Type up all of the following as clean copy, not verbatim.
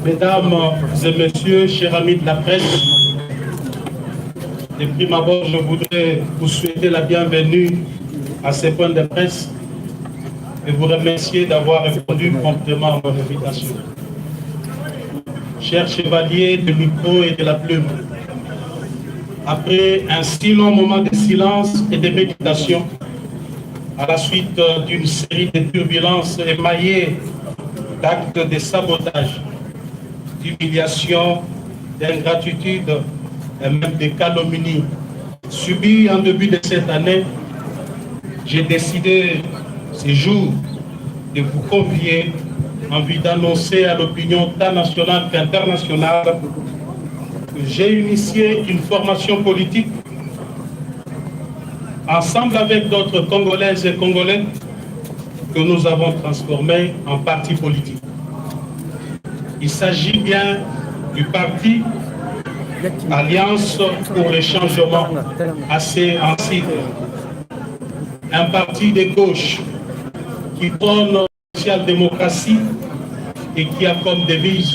Mesdames et messieurs, chers amis de la presse, de prime abord, je voudrais vous souhaiter la bienvenue à ces points de presse et vous remercier d'avoir répondu promptement à mon invitation. Chers chevaliers du micro et de la plume, après un si long moment de silence et de méditation, à la suite d'une série de turbulences émaillées d'actes de sabotage, d'humiliation, d'ingratitude et même de calomnie subis en début de cette année, j'ai décidé ce jour de vous convier en vue d'annoncer à l'opinion tant nationale qu'internationale que j'ai initié une formation politique ensemble avec d'autres Congolaises et Congolais que nous avons transformé en parti politique. Il s'agit bien du parti Alliance pour le changement, assez en sigle. Un parti de gauche qui prône la social-démocratie et qui a comme devise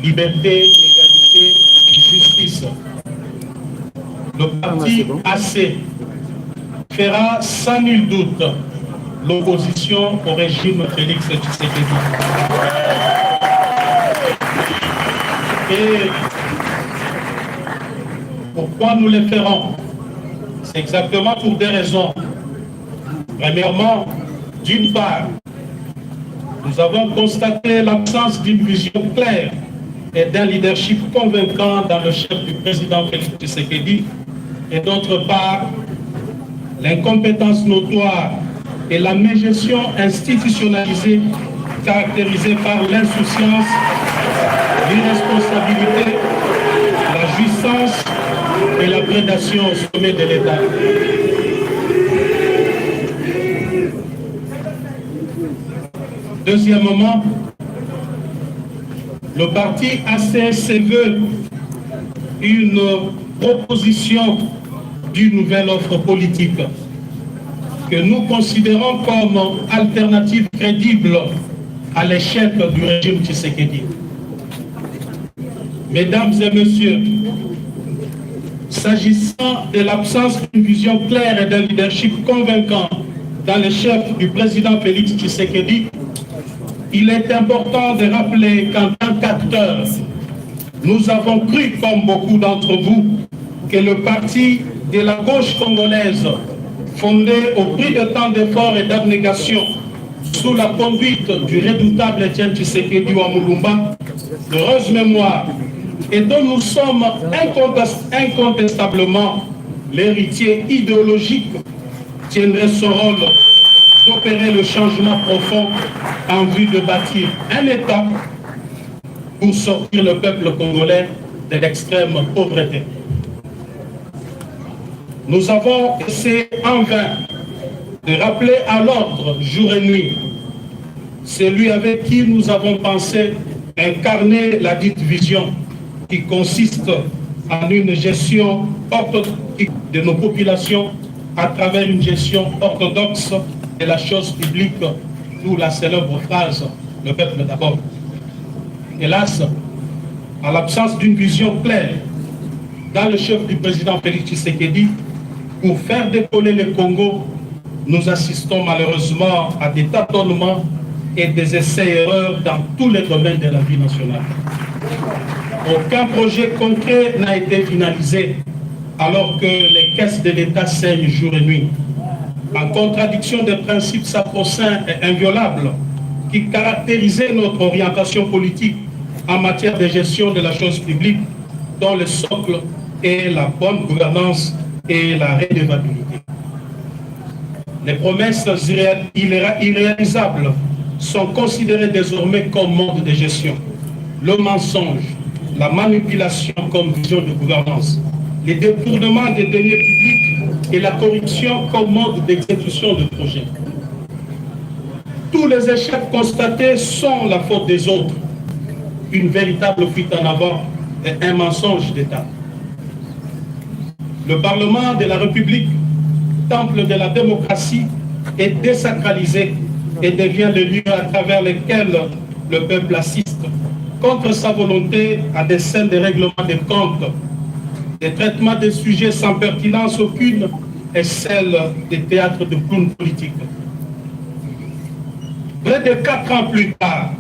liberté, égalité et justice. Le parti AC fera sans nul doute l'opposition au régime Félix Tshisekedi. Et pourquoi nous le ferons? C'est exactement pour des raisons. Premièrement, d'une part, nous avons constaté l'absence d'une vision claire et d'un leadership convaincant dans le chef du président Félix Tshisekedi, et d'autre part, l'incompétence notoire et la mégestion institutionnalisée caractérisée par l'insouciance, l'irresponsabilité, la jouissance et la prédation au sommet de l'État. Deuxièmement, le parti AC se veut une proposition d'une nouvelle offre politique que nous considérons comme alternative crédible à l'échec du régime Tshisekedi. Mesdames et messieurs, s'agissant de l'absence d'une vision claire et d'un leadership convaincant dans le chef du président Félix Tshisekedi, il est important de rappeler qu'en tant qu'acteurs, nous avons cru, comme beaucoup d'entre vous, que le parti de la gauche congolaise, fondé au prix de tant d'efforts et d'abnégation, sous la conduite du redoutable Etienne Tshisekedi Wamulumba, d'heureuse mémoire, et dont nous sommes incontestablement l'héritier idéologique, tiendrait son rôle d'opérer le changement profond en vue de bâtir un État pour sortir le peuple congolais de l'extrême pauvreté. Nous avons essayé en vain de rappeler à l'ordre jour et nuit celui avec qui nous avons pensé incarner la dite vision qui consiste en une gestion orthodoxe de nos populations à travers une gestion orthodoxe de la chose publique, d'où la célèbre phrase « le peuple d'abord ». Hélas, à l'absence d'une vision claire dans le chef du président Félix Tshisekedi, pour faire décoller le Congo, nous assistons malheureusement à des tâtonnements et des essais-erreurs dans tous les domaines de la vie nationale. Aucun projet concret n'a été finalisé alors que les caisses de l'État saignent jour et nuit, en contradiction des principes sacro-saints et inviolables qui caractérisaient notre orientation politique en matière de gestion de la chose publique, dont le socle est la bonne gouvernance et la redevabilité. Les promesses irréalisables sont considérées désormais comme mode de gestion. Le mensonge, la manipulation comme vision de gouvernance, les détournements des deniers publics et la corruption comme mode d'exécution de projets. Tous les échecs constatés sont la faute des autres une véritable fuite en avant et un mensonge d'État. Le Parlement de la République, temple de la démocratie, est désacralisé et devient le lieu à travers lequel le peuple assiste, contre sa volonté, à des scènes de règlement des comptes, des traitements de sujets sans pertinence aucune et celle des théâtres de clowns politiques. Près de 4 ans plus tard,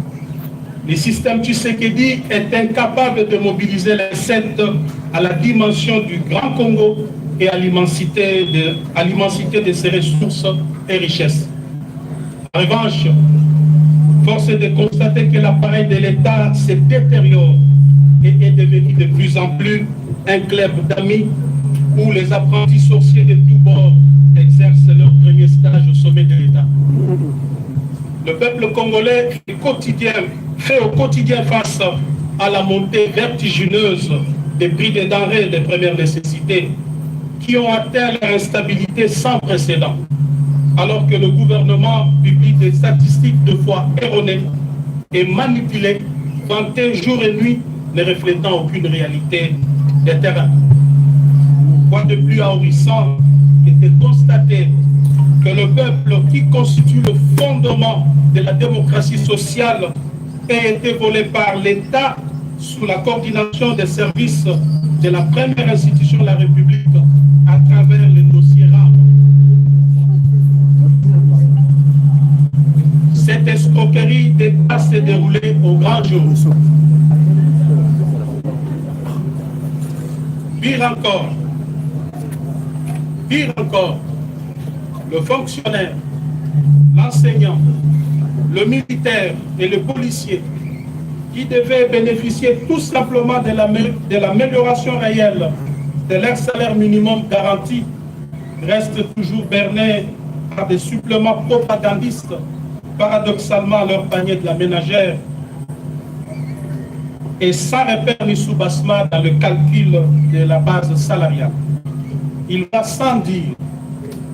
le système Tshisekedi est incapable de mobiliser les recettes à la dimension du Grand Congo et à l'immensité de ses ressources et richesses. En revanche, force est de constater que l'appareil de l'État se détériore et est devenu de plus en plus un club d'amis où les apprentis sorciers de tous bords exercent leur premier stage au sommet de l'État. Le peuple congolais fait au quotidien face à la montée vertigineuse des prix des denrées de première nécessité qui ont atteint leur instabilité sans précédent, alors que le gouvernement publie des statistiques de foi erronées et manipulées, vantées jour et nuit, ne reflétant aucune réalité des terrains. Quoi de plus ahurissant que de constater que le peuple qui constitue le fondement de la démocratie sociale ait été volé par l'État sous la coordination des services de la première institution de la République à travers les dossiers rares. Cette escroquerie d'État s'est déroulée au grand jour. Pire encore, le fonctionnaire, l'enseignant, le militaire et le policier qui devaient bénéficier tout simplement de l'amélioration réelle de leur salaire minimum garanti restent toujours bernés par des suppléments propagandistes, paradoxalement à leur panier de la ménagère, et sans repère ni soubassement dans le calcul de la base salariale. Il va sans dire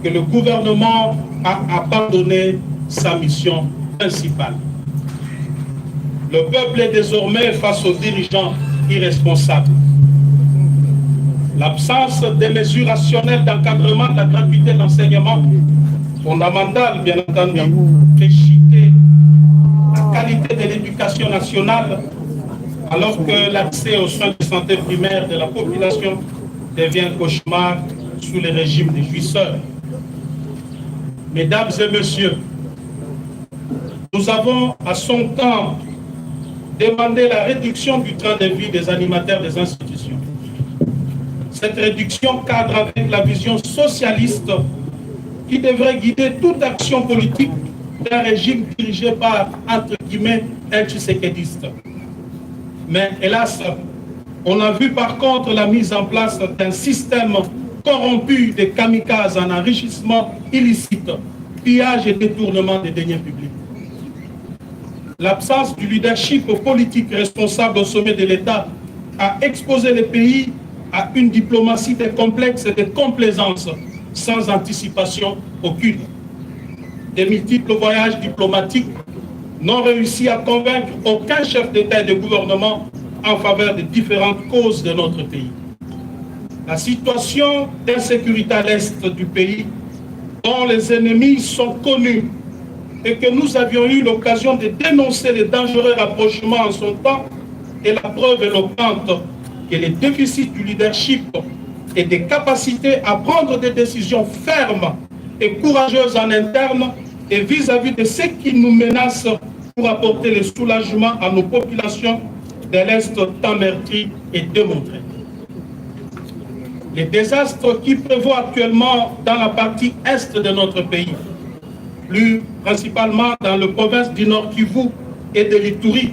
que le gouvernement a abandonné sa mission principale. Le peuple est désormais face aux dirigeants irresponsables. L'absence des mesures rationnelles d'encadrement de la gratuité de l'enseignement, fondamentale bien entendu, fait chuter la qualité de l'éducation nationale, alors que l'accès aux soins de santé primaire de la population devient un cauchemar sous le régime des jouisseurs. Mesdames et messieurs, nous avons à son temps demandé la réduction du train de vie des animateurs des institutions. Cette réduction cadre avec la vision socialiste qui devrait guider toute action politique d'un régime dirigé par, entre guillemets, un tshisekédiste. Mais hélas, on a vu par contre la mise en place d'un système corrompu de kamikazes en enrichissement illicite, pillage et détournement des deniers publics. L'absence du leadership politique responsable au sommet de l'État a exposé le pays à une diplomatie de complexe et de complaisance sans anticipation aucune. Des multiples voyages diplomatiques n'ont réussi à convaincre aucun chef d'État et de gouvernement en faveur des différentes causes de notre pays. La situation d'insécurité à l'est du pays, dont les ennemis sont connus et que nous avions eu l'occasion de dénoncer les dangereux rapprochements en son temps, est la preuve éloquente que les déficits du leadership et des capacités à prendre des décisions fermes et courageuses en interne et vis-à-vis de ceux qui nous menacent pour apporter le soulagement à nos populations de l'Est tant meurtri et démontré. Les désastres qui prévoient actuellement dans la partie est de notre pays, plus principalement dans la province du Nord Kivu et de l'Ituri,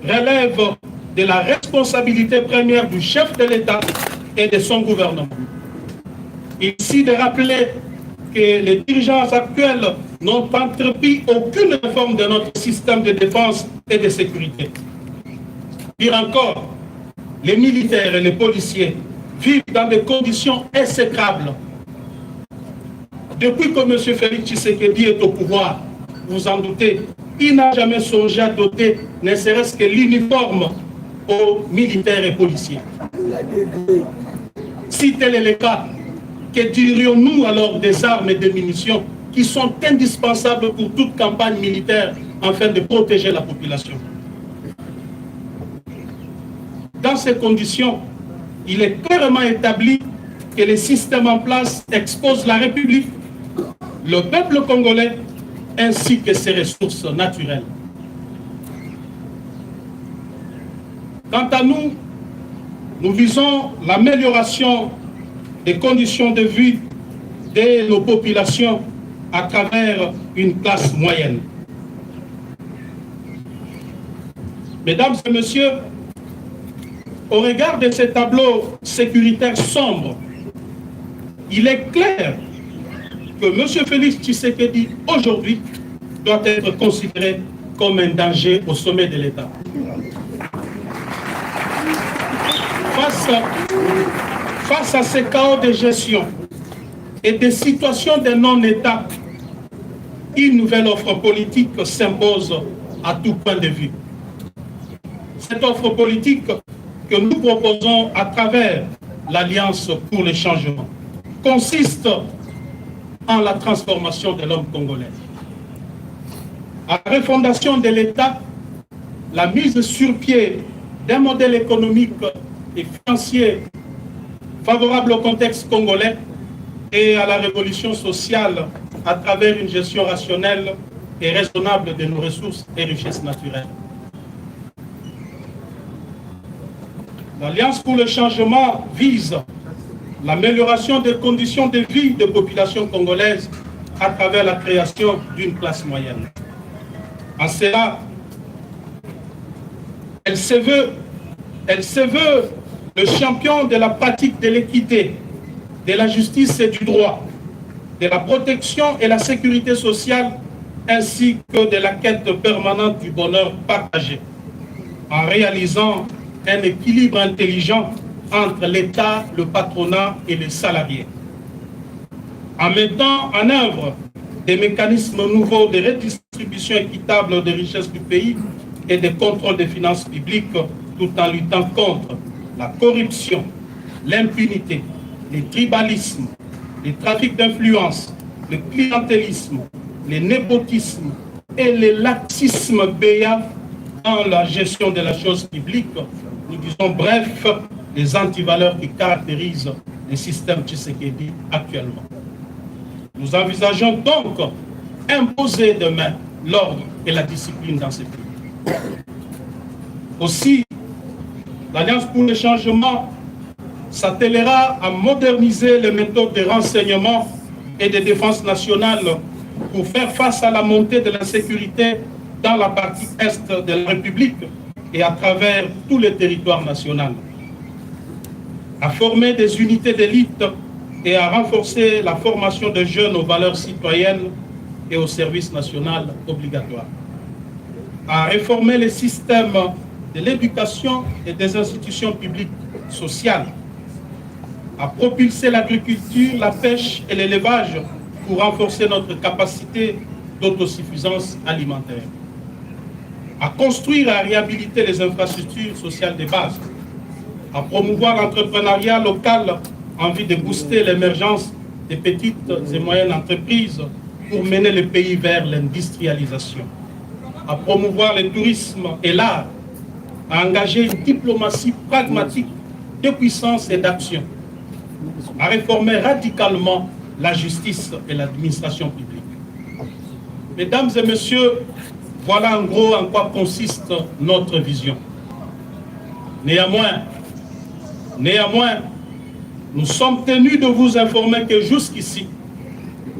relèvent de la responsabilité première du chef de l'État et de son gouvernement. Ici de rappeler que les dirigeants actuels n'ont entrepris aucune réforme de notre système de défense et de sécurité. Pire encore, les militaires et les policiers vivent dans des conditions exécrables. Depuis que M. Félix Tshisekedi est au pouvoir, vous en doutez, qui n'a jamais songé à doter ne serait-ce que l'uniforme aux militaires et policiers? Si tel est le cas, que dirions-nous alors des armes et des munitions qui sont indispensables pour toute campagne militaire afin de protéger la population? Dans ces conditions, il est clairement établi que les systèmes en place exposent la République, le peuple congolais, ainsi que ses ressources naturelles. Quant à nous, nous visons l'amélioration des conditions de vie de nos populations à travers une classe moyenne. Mesdames et messieurs, au regard de ces tableaux sécuritaires sombres, il est clair que M. Félix Tshisekedi, aujourd'hui, doit être considéré comme un danger au sommet de l'État. Face à ces chaos de gestion et des situations de non-État, une nouvelle offre politique s'impose à tout point de vue. Cette offre politique que nous proposons à travers l'Alliance pour le changement consiste en la transformation de l'homme congolais. À la refondation de l'État, la mise sur pied d'un modèle économique et financier favorable au contexte congolais et à la révolution sociale à travers une gestion rationnelle et raisonnable de nos ressources et richesses naturelles. L'Alliance pour le changement vise l'amélioration des conditions de vie des populations congolaises à travers la création d'une classe moyenne. En cela, elle se veut le champion de la pratique de l'équité, de la justice et du droit, de la protection et la sécurité sociale, ainsi que de la quête permanente du bonheur partagé, en réalisant un équilibre intelligent entre l'État, le patronat et les salariés. En mettant en œuvre des mécanismes nouveaux de redistribution équitable des richesses du pays et de contrôle des finances publiques, tout en luttant contre la corruption, l'impunité, les tribalismes, les trafics d'influence, le clientélisme, le népotisme et le laxisme béat dans la gestion de la chose publique. Nous disons bref, les antivaleurs qui caractérisent le système Tshisekedi actuellement. Nous envisageons donc imposer demain l'ordre et la discipline dans ces pays. Aussi, l'Alliance pour le changement s'attellera à moderniser les méthodes de renseignement et de défense nationale pour faire face à la montée de l'insécurité dans la partie est de la République et à travers tout le territoire national, à former des unités d'élite et à renforcer la formation des jeunes aux valeurs citoyennes et au service national obligatoire, à réformer les systèmes de l'éducation et des institutions publiques sociales, à propulser l'agriculture, la pêche et l'élevage pour renforcer notre capacité d'autosuffisance alimentaire, à construire et à réhabiliter les infrastructures sociales de base, à promouvoir l'entrepreneuriat local en vue de booster l'émergence des petites et moyennes entreprises pour mener le pays vers l'industrialisation, à promouvoir le tourisme et l'art, à engager une diplomatie pragmatique de puissance et d'action, à réformer radicalement la justice et l'administration publique. Mesdames et messieurs, voilà en gros en quoi consiste notre vision. Néanmoins, nous sommes tenus de vous informer que jusqu'ici,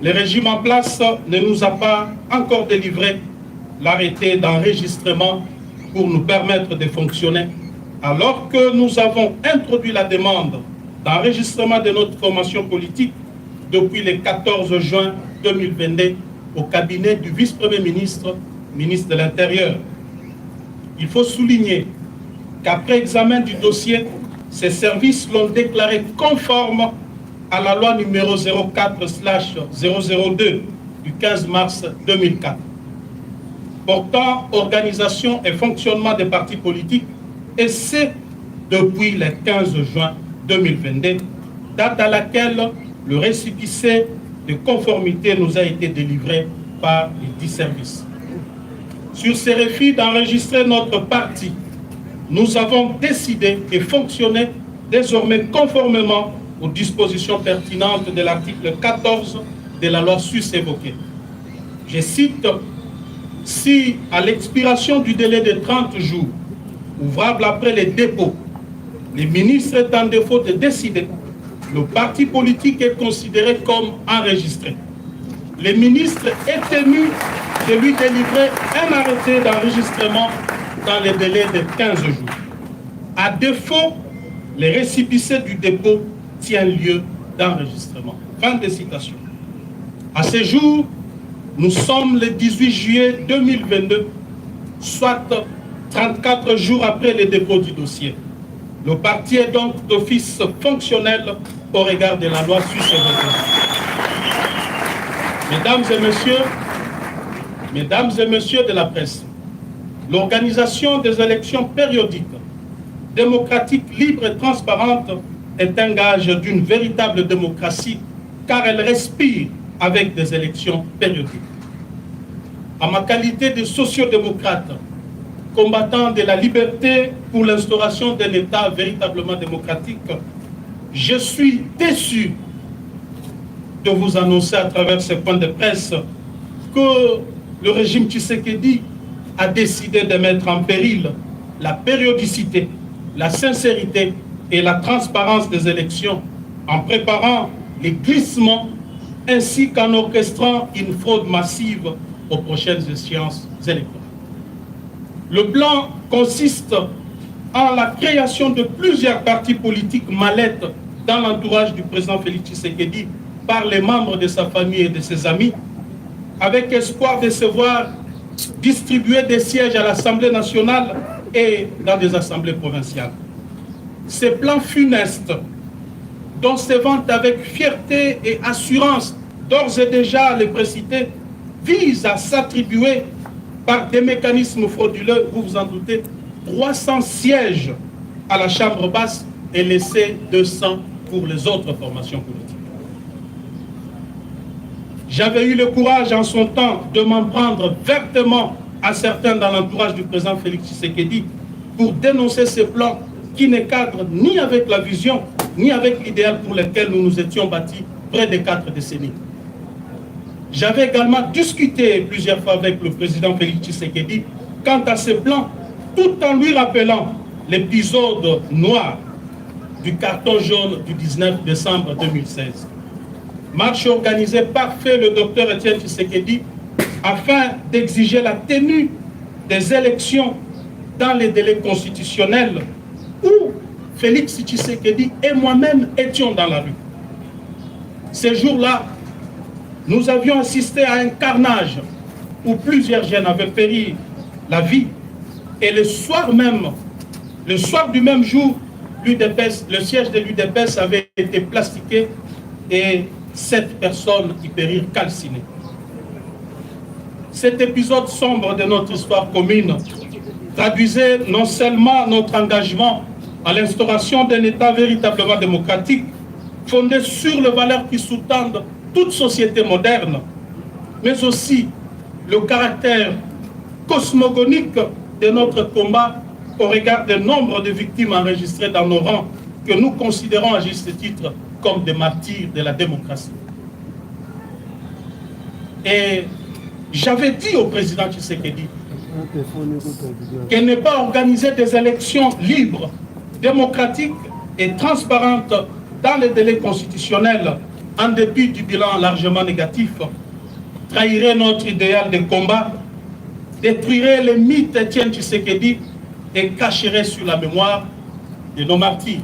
le régime en place ne nous a pas encore délivré l'arrêté d'enregistrement pour nous permettre de fonctionner, alors que nous avons introduit la demande d'enregistrement de notre formation politique depuis le 14 juin 2022 au cabinet du vice-premier ministre, ministre de l'Intérieur. Il faut souligner qu'après examen du dossier, ces services l'ont déclaré conforme à la loi numéro 04/002 du 15 mars 2004 portant organisation et fonctionnement des partis politiques, et c'est depuis le 15 juin 2022, date à laquelle le récépissé de conformité nous a été délivré par les 10 services. Sur ces refus d'enregistrer notre parti, nous avons décidé et fonctionné désormais conformément aux dispositions pertinentes de l'article 14 de la loi sus-évoquée. Je cite: si à l'expiration du délai de 30 jours, ouvrable après les dépôts, le ministre est en défaut de décider, le parti politique est considéré comme enregistré. Le ministre est tenu de lui délivrer un arrêté d'enregistrement dans les délais de 15 jours. À défaut, le récépissé du dépôt tient lieu d'enregistrement. Fin de citation. À ce jour, nous sommes le 18 juillet 2022, soit 34 jours après le dépôt du dossier. Le parti est donc d'office fonctionnel au regard de la loi sus-évoquée. Mesdames et messieurs de la presse, l'organisation des élections périodiques, démocratiques, libres et transparentes est un gage d'une véritable démocratie car elle respire avec des élections périodiques. En ma qualité de sociodémocrate, combattant de la liberté pour l'instauration d'un État véritablement démocratique, je suis déçu de vous annoncer à travers ce point de presse que le régime Tshisekedi a décidé de mettre en péril la périodicité, la sincérité et la transparence des élections en préparant les glissements ainsi qu'en orchestrant une fraude massive aux prochaines échéances électorales. Le plan consiste en la création de plusieurs partis politiques mallettes dans l'entourage du président Félix Tshisekedi par les membres de sa famille et de ses amis, avec espoir de se voir distribuer des sièges à l'Assemblée nationale et dans des assemblées provinciales. Ces plans funestes, dont se vantent avec fierté et assurance d'ores et déjà les précités, visent à s'attribuer par des mécanismes frauduleux, vous vous en doutez, 300 sièges à la Chambre basse et laisser 200 pour les autres formations politiques. J'avais eu le courage en son temps de m'en prendre vertement à certains dans l'entourage du président Félix Tshisekedi pour dénoncer ces plans qui ne cadrent ni avec la vision, ni avec l'idéal pour lequel nous nous étions bâtis près de 4 décennies. J'avais également discuté plusieurs fois avec le président Félix Tshisekedi quant à ces plans, tout en lui rappelant l'épisode noir du carton jaune du 19 décembre 2016. Marche organisée par le docteur Etienne Tshisekedi afin d'exiger la tenue des élections dans les délais constitutionnels où Félix Tshisekedi et moi-même étions dans la rue. Ces jours-là, nous avions assisté à un carnage où plusieurs jeunes avaient péri la vie et le soir du même jour, le siège de l'UDPS avait été plastiqué et 7 personnes y périrent calcinées. Cet épisode sombre de notre histoire commune traduisait non seulement notre engagement à l'instauration d'un État véritablement démocratique, fondé sur les valeurs qui sous-tendent toute société moderne, mais aussi le caractère cosmogonique de notre combat au regard du nombre de victimes enregistrées dans nos rangs, que nous considérons à juste titre comme des martyrs de la démocratie. Et j'avais dit au président Tshisekedi qu'il n'est pas organisé des élections libres, démocratiques et transparentes dans les délais constitutionnels, en dépit du bilan largement négatif, trahirait notre idéal de combat, détruirait les mythes d'Etienne Tshisekedi et cacherait sur la mémoire de nos martyrs.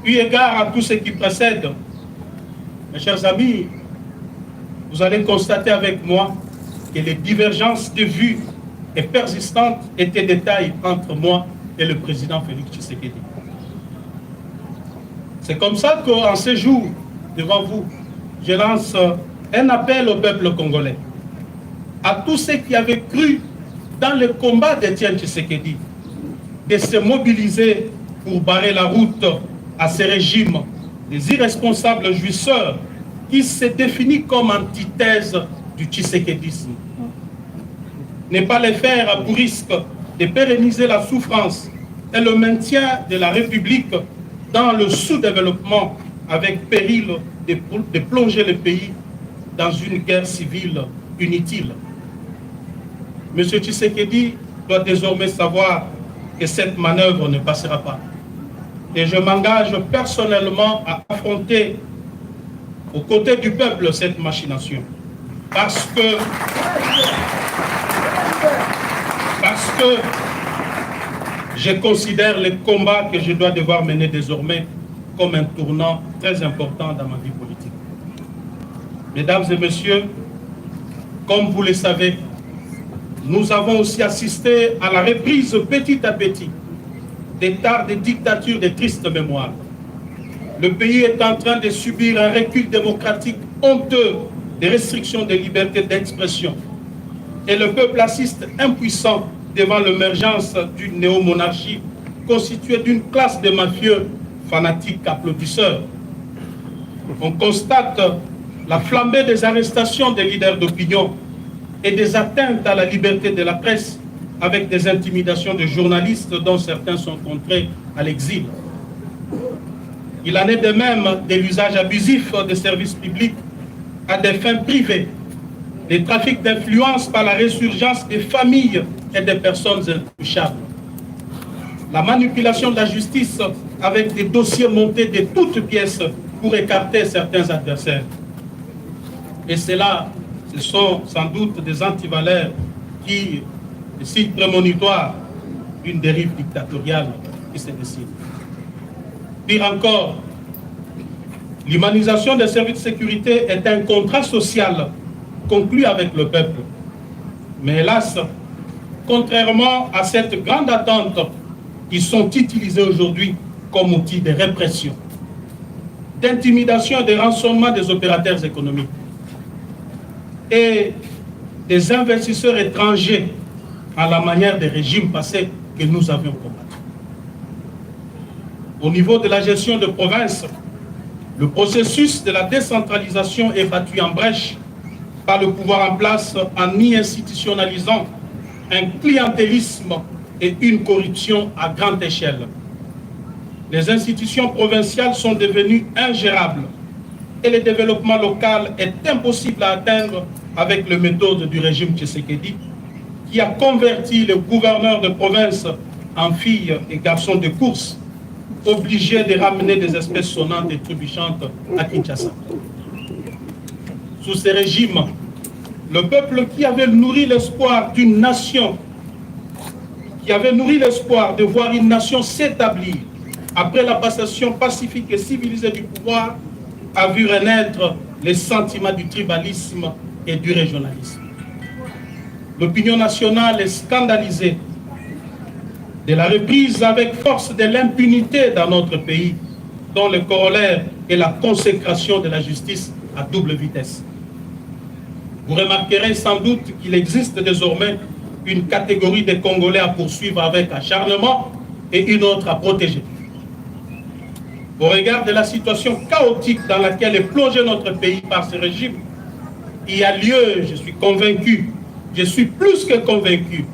Eu égard à tout ce qui précède, mes chers amis, vous allez constater avec moi que les divergences de vues et persistantes étaient des tailles entre moi et le président Félix Tshisekedi. C'est comme ça qu'en ce jour, devant vous, je lance un appel au peuple congolais, à tous ceux qui avaient cru dans le combat d'Étienne Tshisekedi, de se mobiliser pour barrer la route à ces régimes, des irresponsables jouisseurs qui se définissent comme antithèse du tshisekédisme. Ne pas les faire pour risque de pérenniser la souffrance et le maintien de la République dans le sous-développement avec péril de plonger le pays dans une guerre civile inutile. M. Tshisekedi doit désormais savoir que cette manœuvre ne passera pas. Et je m'engage personnellement à affronter aux côtés du peuple cette machination. Parce que je considère le combat que je dois devoir mener désormais comme un tournant très important dans ma vie politique. Mesdames et messieurs, comme vous le savez, nous avons aussi assisté à la reprise petit à petit des tares de dictatures de triste mémoire. Le pays est en train de subir un recul démocratique honteux, des restrictions de liberté d'expression. Et le peuple assiste impuissant devant l'émergence d'une néomonarchie constituée d'une classe de mafieux fanatiques applaudisseurs. On constate la flambée des arrestations des leaders d'opinion et des atteintes à la liberté de la presse avec des intimidations de journalistes dont certains sont contraints à l'exil. Il en est de même de l'usage abusif des services publics à des fins privées, des trafics d'influence par la résurgence des familles et des personnes intouchables, la manipulation de la justice avec des dossiers montés de toutes pièces pour écarter certains adversaires. Et cela, ce sont sans doute des antivaleurs qui, des signes prémonitoires d'une dérive dictatoriale qui se décide. Pire encore, l'humanisation des services de sécurité est un contrat social conclu avec le peuple. Mais hélas, contrairement à cette grande attente, ils sont utilisés aujourd'hui comme outil de répression, d'intimidation et de rançonnement des opérateurs économiques et des investisseurs étrangers à la manière des régimes passés que nous avions combattus. Au niveau de la gestion de province, le processus de la décentralisation est battu en brèche par le pouvoir en place en y institutionnalisant un clientélisme et une corruption à grande échelle. Les institutions provinciales sont devenues ingérables et le développement local est impossible à atteindre avec les méthodes du régime Tshisekedi qui a converti les gouverneurs de province en filles et garçons de course, obligés de ramener des espèces sonnantes et trébuchantes à Kinshasa. Sous ces régimes, le peuple qui avait nourri l'espoir d'une nation, qui avait nourri l'espoir de voir une nation s'établir après la passation pacifique et civilisée du pouvoir, a vu renaître les sentiments du tribalisme et du régionalisme. L'opinion nationale est scandalisée de la reprise avec force de l'impunité dans notre pays, dont le corollaire est la consécration de la justice à double vitesse. Vous remarquerez sans doute qu'il existe désormais une catégorie de Congolais à poursuivre avec acharnement et une autre à protéger. Au regard de la situation chaotique dans laquelle est plongé notre pays par ce régime, il y a lieu, je suis convaincu, je suis plus que convaincu,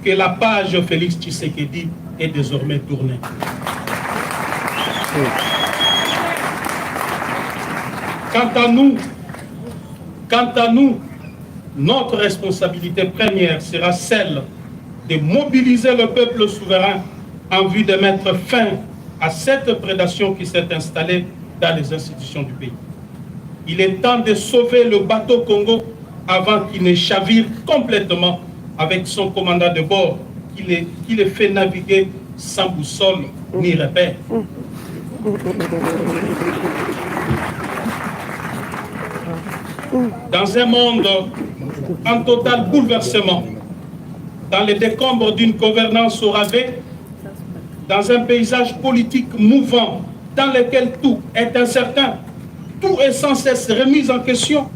que la page Félix Tshisekedi est désormais tournée. Quant à nous, notre responsabilité première sera celle de mobiliser le peuple souverain en vue de mettre fin à cette prédation qui s'est installée dans les institutions du pays. Il est temps de sauver le bateau Congo avant qu'il ne chavire complètement avec son commandant de bord qui les fait naviguer sans boussole ni repère. Dans un monde en total bouleversement, dans les décombres d'une gouvernance au rabais, dans un paysage politique mouvant, dans lequel tout est incertain, tout est sans cesse remis en question,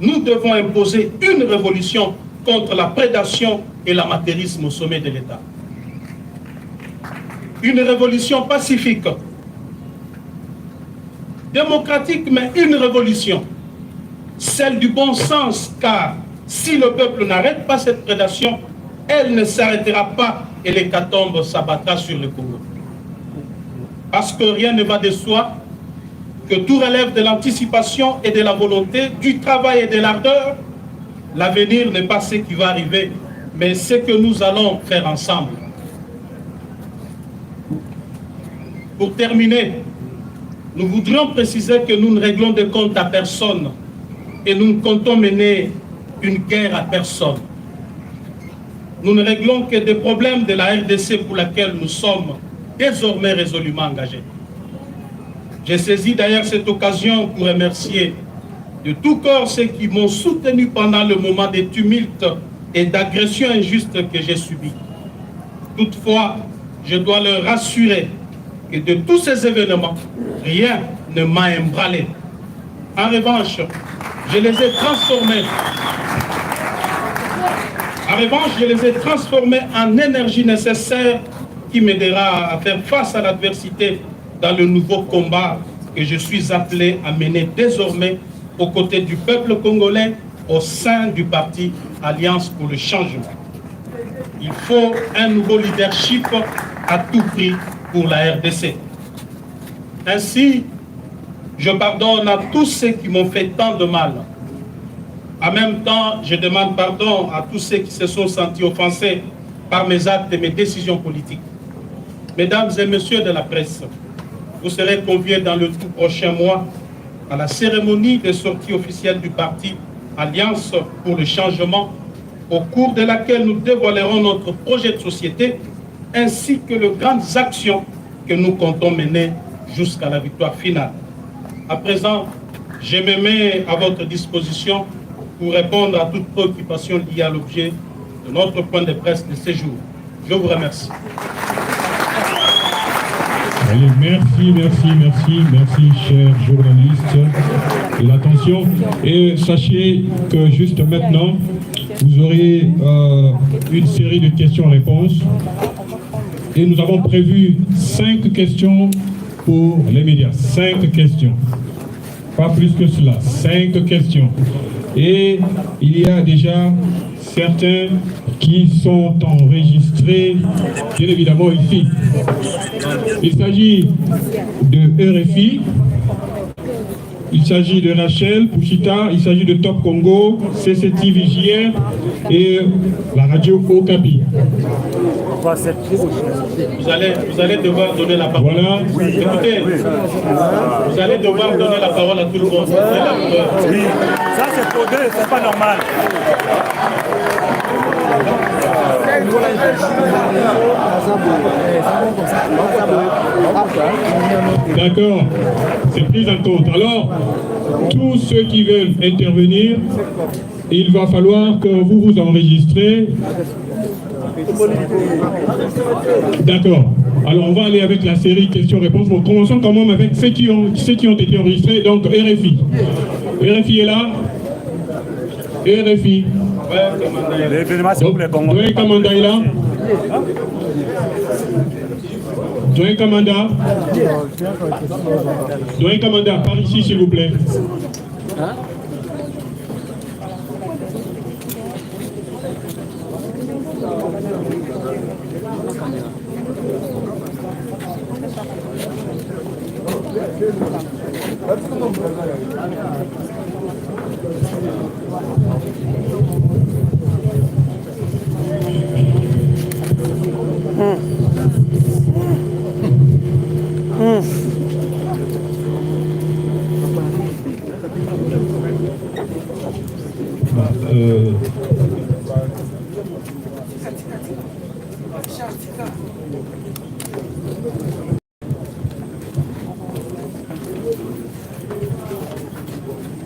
nous devons imposer une révolution contre la prédation et l'amateurisme au sommet de l'État. Une révolution pacifique, démocratique, mais une révolution, celle du bon sens, car si le peuple n'arrête pas cette prédation, elle ne s'arrêtera pas et l'hécatombe s'abattra sur le Congo. Parce que rien ne va de soi, que tout relève de l'anticipation et de la volonté, du travail et de l'ardeur. L'avenir n'est pas ce qui va arriver, mais ce que nous allons faire ensemble. Pour terminer, nous voudrions préciser que nous ne réglons de compte à personne et nous ne comptons mener une guerre à personne. Nous ne réglons que des problèmes de la RDC pour laquelle nous sommes désormais résolument engagés. J'ai saisi d'ailleurs cette occasion pour remercier de tout cœur ceux qui m'ont soutenu pendant le moment des tumultes et d'agressions injustes que j'ai subis. Toutefois, je dois leur rassurer que de tous ces événements, rien ne m'a ébranlé. En revanche, je les ai transformés. En énergie nécessaire qui m'aidera à faire face à l'adversité dans le nouveau combat que je suis appelé à mener désormais aux côtés du peuple congolais au sein du parti Alliance pour le changement. Il faut un nouveau leadership à tout prix pour la RDC. Ainsi, je pardonne à tous ceux qui m'ont fait tant de mal. En même temps, je demande pardon à tous ceux qui se sont sentis offensés par mes actes et mes décisions politiques. Mesdames et messieurs de la presse, vous serez conviés dans le tout prochain mois à la cérémonie de sortie officielle du parti Alliance pour le changement, au cours de laquelle nous dévoilerons notre projet de société ainsi que les grandes actions que nous comptons mener jusqu'à la victoire finale. À présent, je me mets à votre disposition pour répondre à toute préoccupation liée à l'objet de notre point de presse de ce jour. Je vous remercie. Allez, merci, chers journalistes, de l'attention. Et sachez que juste maintenant, vous aurez une série de questions-réponses. Et nous avons prévu 5 questions pour les médias. 5 questions. Pas plus que cela. 5 questions. Et il y a déjà certains qui sont enregistrés, bien évidemment ici. Il s'agit de RFI, il s'agit de Rachel Pouchita, il s'agit de Top Congo, CCTV JR et la radio Okapi. Vous allez devoir donner la parole. Voilà. Écoutez, vous allez devoir donner la parole à tout le monde. Oui, ça c'est codé, c'est pas normal. D'accord, c'est pris en compte. Alors, tous ceux qui veulent intervenir, il va falloir que vous vous enregistrez. D'accord. Alors, on va aller avec la série questions-réponses. Bon, commençons quand même avec ceux qui ont été enregistrés. Donc, RFI. RFI est là. RFI. Doyen Kamanda est là. Doyen Kamanda. Doyen Kamanda, par ici, s'il vous plaît.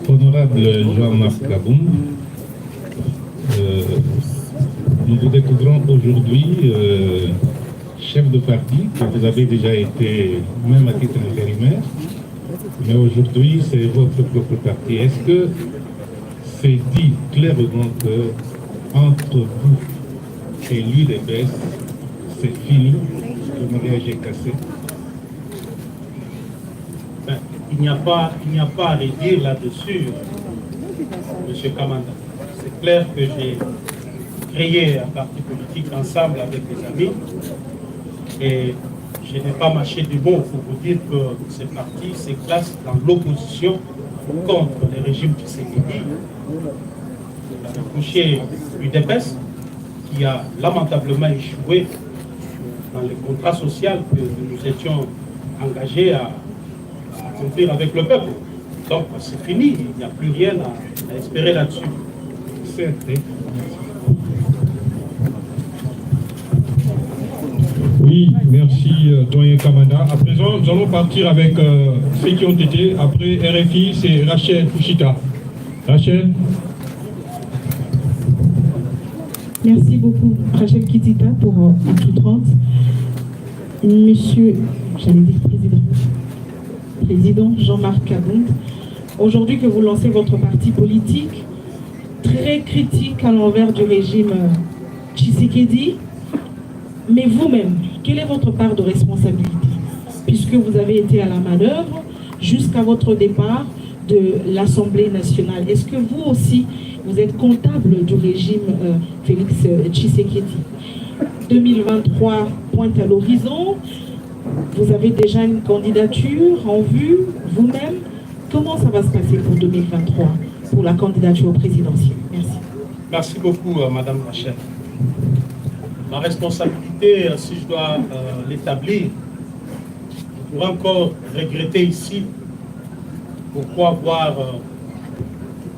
Honorable Jean-Marc Kaboum, nous vous découvrons aujourd'hui chef de parti, que vous avez déjà été même à titre intérimaire, mais aujourd'hui c'est votre propre parti. Est-ce que s'est dit clairement que entre vous et l'UDPS, c'est fini, le mariage est cassé. Ben, il n'y a pas à redire là-dessus, M. Kamanda. C'est clair que j'ai créé un parti politique ensemble avec des amis et je n'ai pas mâché du mot pour vous dire que ce parti se classe dans l'opposition contre le régime qui s'est dit. Il a touché l'UDPS qui a lamentablement échoué dans le contrat social que nous étions engagés à accomplir avec le peuple. Donc c'est fini, il n'y a plus rien à espérer là-dessus. Oui, merci doyen Kamanda. À présent, nous allons partir avec ceux qui ont été. Après RFI, c'est Rachel Fouchita. Rachel. Merci beaucoup, Rachel Kitita, pour Actu 30. Monsieur, j'allais dire président Jean-Marc Kabound, aujourd'hui que vous lancez votre parti politique, très critique à l'envers du régime Tshisekedi, mais vous-même, quelle est votre part de responsabilité? Puisque vous avez été à la manœuvre jusqu'à votre départ de l'Assemblée nationale. Est-ce que vous aussi, vous êtes comptable du régime Félix Tshisekedi? 2023 pointe à l'horizon. Vous avez déjà une candidature en vue, vous-même. Comment ça va se passer pour 2023, pour la candidature présidentielle? Merci. Merci beaucoup, Madame Rachel. Ma responsabilité, si je dois l'établir, je pourrais encore regretter ici pourquoi avoir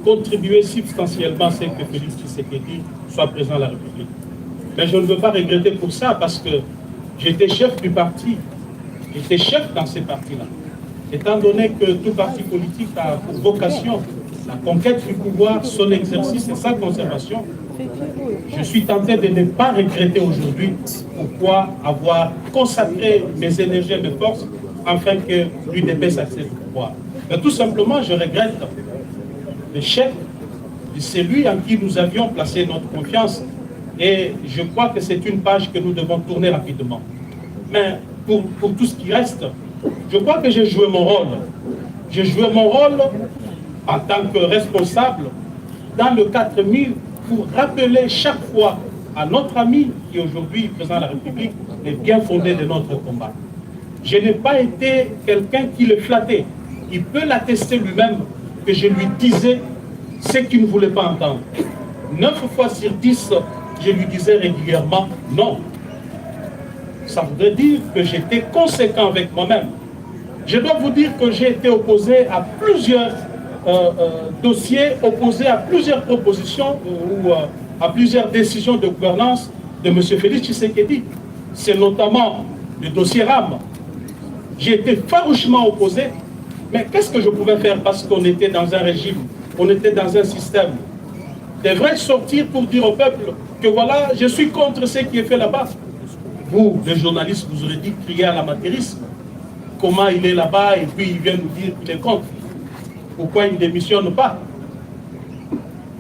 contribué substantiellement à ce que Félix Tshisekedi soit président de la République. Mais je ne veux pas regretter pour ça parce que j'étais chef du parti, j'étais chef dans ces partis-là. Étant donné que tout parti politique a pour vocation la conquête du pouvoir, son exercice et sa conservation, je suis tenté de ne pas regretter aujourd'hui pourquoi avoir consacré mes énergies et mes forces afin que l'UDPS accède au pouvoir. Mais tout simplement, je regrette l'échec de celui en qui nous avions placé notre confiance et je crois que c'est une page que nous devons tourner rapidement. Mais pour tout ce qui reste, je crois que j'ai joué mon rôle. J'ai joué mon rôle en tant que responsable dans le 4000 pour rappeler chaque fois à notre ami qui est aujourd'hui président de la République les bien fondés de notre combat. Je n'ai pas été quelqu'un qui le flattait. Il peut l'attester lui-même que je lui disais ce qu'il ne voulait pas entendre. 9 fois sur 10, je lui disais régulièrement non. Ça voudrait dire que j'étais conséquent avec moi-même. Je dois vous dire que j'ai été opposé à plusieurs dossiers, opposé à plusieurs propositions ou à plusieurs décisions de gouvernance de M. Félix Tshisekedi. C'est notamment le dossier RAM. J'ai été farouchement opposé, mais qu'est-ce que je pouvais faire parce qu'on était dans un régime, on était dans un système. Devrais-je sortir pour dire au peuple que voilà, je suis contre ce qui est fait là-bas? Vous, les journalistes, vous aurez dit crier à l'amateurisme. Comment il est là-bas et puis il vient nous dire qu'il est contre. Pourquoi il ne démissionne pas?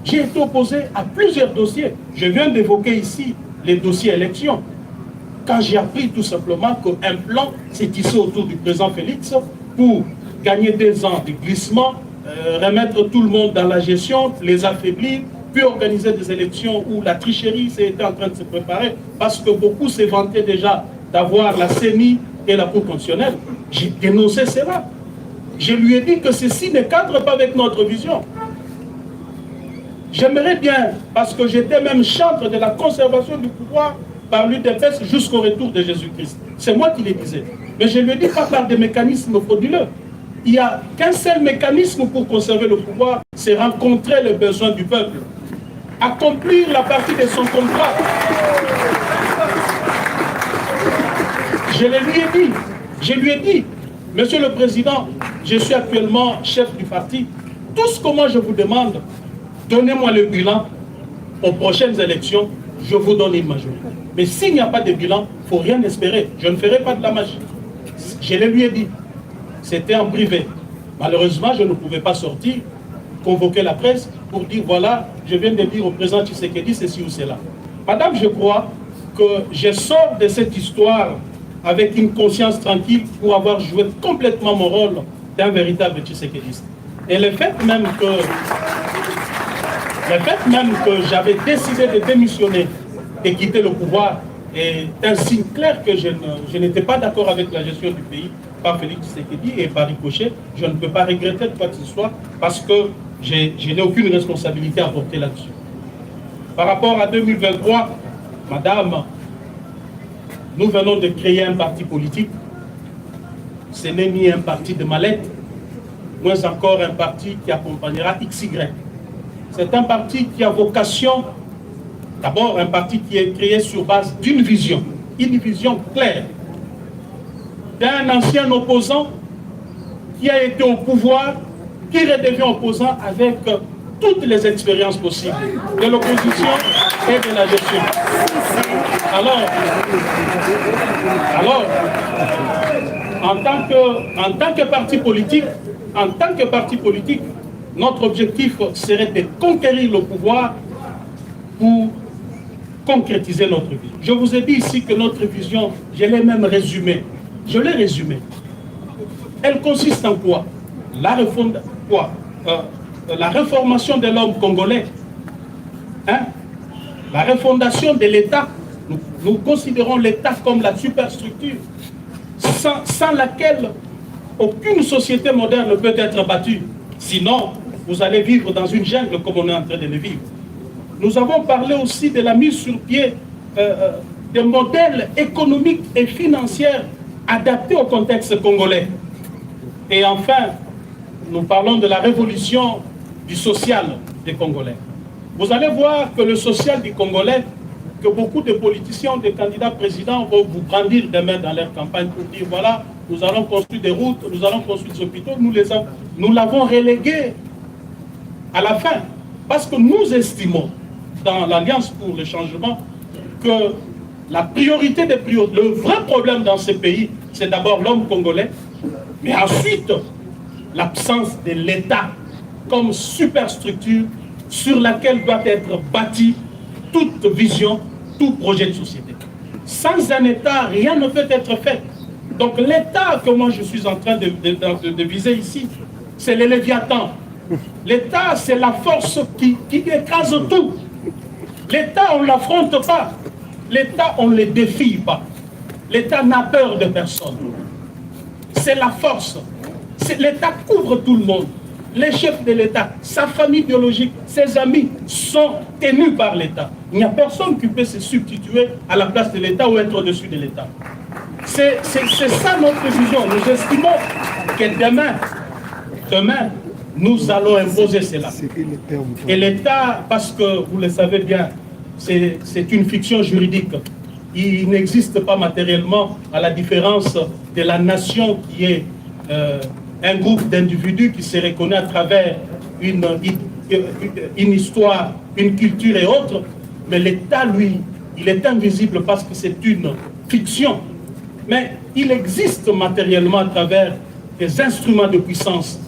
J'ai été opposé à plusieurs dossiers. Je viens d'évoquer ici les dossiers élections. Quand j'ai appris tout simplement qu'un plan s'est tissé autour du président Félix pour gagner 2 ans de glissement, remettre tout le monde dans la gestion, les affaiblir, puis organiser des élections où la tricherie était en train de se préparer, parce que beaucoup se vantaient déjà d'avoir la CENI et la Cour constitutionnelle. J'ai dénoncé cela. Je lui ai dit que ceci ne cadre pas avec notre vision. J'aimerais bien, parce que j'étais même chantre de la conservation du pouvoir par l'UDPS jusqu'au retour de Jésus-Christ. C'est moi qui le disais. Mais je lui ai dit pas par des mécanismes frauduleux. Il n'y a qu'un seul mécanisme pour conserver le pouvoir, c'est rencontrer les besoins du peuple. Accomplir la partie de son contrat. Je lui ai dit, Monsieur le Président, je suis actuellement chef du parti. Tout ce que moi je vous demande, donnez-moi le bilan aux prochaines élections, je vous donne une majorité. Mais s'il n'y a pas de bilan, il ne faut rien espérer. Je ne ferai pas de la magie. Je le lui ai dit. C'était en privé. Malheureusement, je ne pouvais pas sortir convoqué la presse pour dire voilà, je viens de dire au président Tshisekedi ceci ou cela. Madame, je crois que je sors de cette histoire avec une conscience tranquille pour avoir joué complètement mon rôle d'un véritable Tshisekediste. Et le fait même que j'avais décidé de démissionner et quitter le pouvoir est un signe clair que je n'étais pas d'accord avec la gestion du pays par Félix Tshisekedi et par ricochet. Je ne peux pas regretter quoi que ce soit parce que je n'ai aucune responsabilité à porter là-dessus. Par rapport à 2023, madame, nous venons de créer un parti politique. Ce n'est ni un parti de mallette, moins encore un parti qui accompagnera XY. C'est un parti qui a vocation, d'abord un parti qui est créé sur base d'une vision, une vision claire, d'un ancien opposant qui a été au pouvoir, qui redevient opposant avec toutes les expériences possibles de l'opposition et de la gestion. Alors, en tant que parti politique, notre objectif serait de conquérir le pouvoir pour concrétiser notre vie. Je vous ai dit ici que notre vision, je l'ai même résumée. Je l'ai résumée. Elle consiste en quoi? La réformation de l'homme congolais, la refondation de l'État. Nous considérons l'État comme la superstructure sans laquelle aucune société moderne ne peut être battue. Sinon, vous allez vivre dans une jungle comme on est en train de le vivre. Nous avons parlé aussi de la mise sur pied de modèles économiques et financiers adaptés au contexte congolais. Et enfin, nous parlons de la révolution du social des Congolais. Vous allez voir que le social du Congolais, que beaucoup de politiciens, des candidats présidents vont vous brandir demain dans leur campagne pour dire voilà, nous allons construire des routes, nous allons construire des hôpitaux, nous l'avons relégué à la fin. Parce que nous estimons, dans l'Alliance pour le changement, que la priorité des priorités, le vrai problème dans ce pays, c'est d'abord l'homme congolais, mais ensuite l'absence de l'État comme superstructure sur laquelle doit être bâtie toute vision, tout projet de société. Sans un État, rien ne peut être fait. Donc l'État que moi je suis en train de viser ici, c'est le Léviathan. L'État, c'est la force qui écrase tout. L'État, on ne l'affronte pas. L'État, on ne le défie pas. L'État n'a peur de personne. C'est la force. L'État couvre tout le monde. Les chefs de l'État, sa famille biologique, ses amis sont tenus par l'État. Il n'y a personne qui peut se substituer à la place de l'État ou être au-dessus de l'État. C'est ça notre vision. Nous estimons que demain, nous allons imposer cela. Et l'État, parce que vous le savez bien, c'est une fiction juridique. Il n'existe pas matériellement, à la différence de la nation qui est un groupe d'individus qui se reconnaît à travers une histoire, une culture et autres. Mais l'État, lui, il est invisible parce que c'est une fiction. Mais il existe matériellement à travers des instruments de puissance.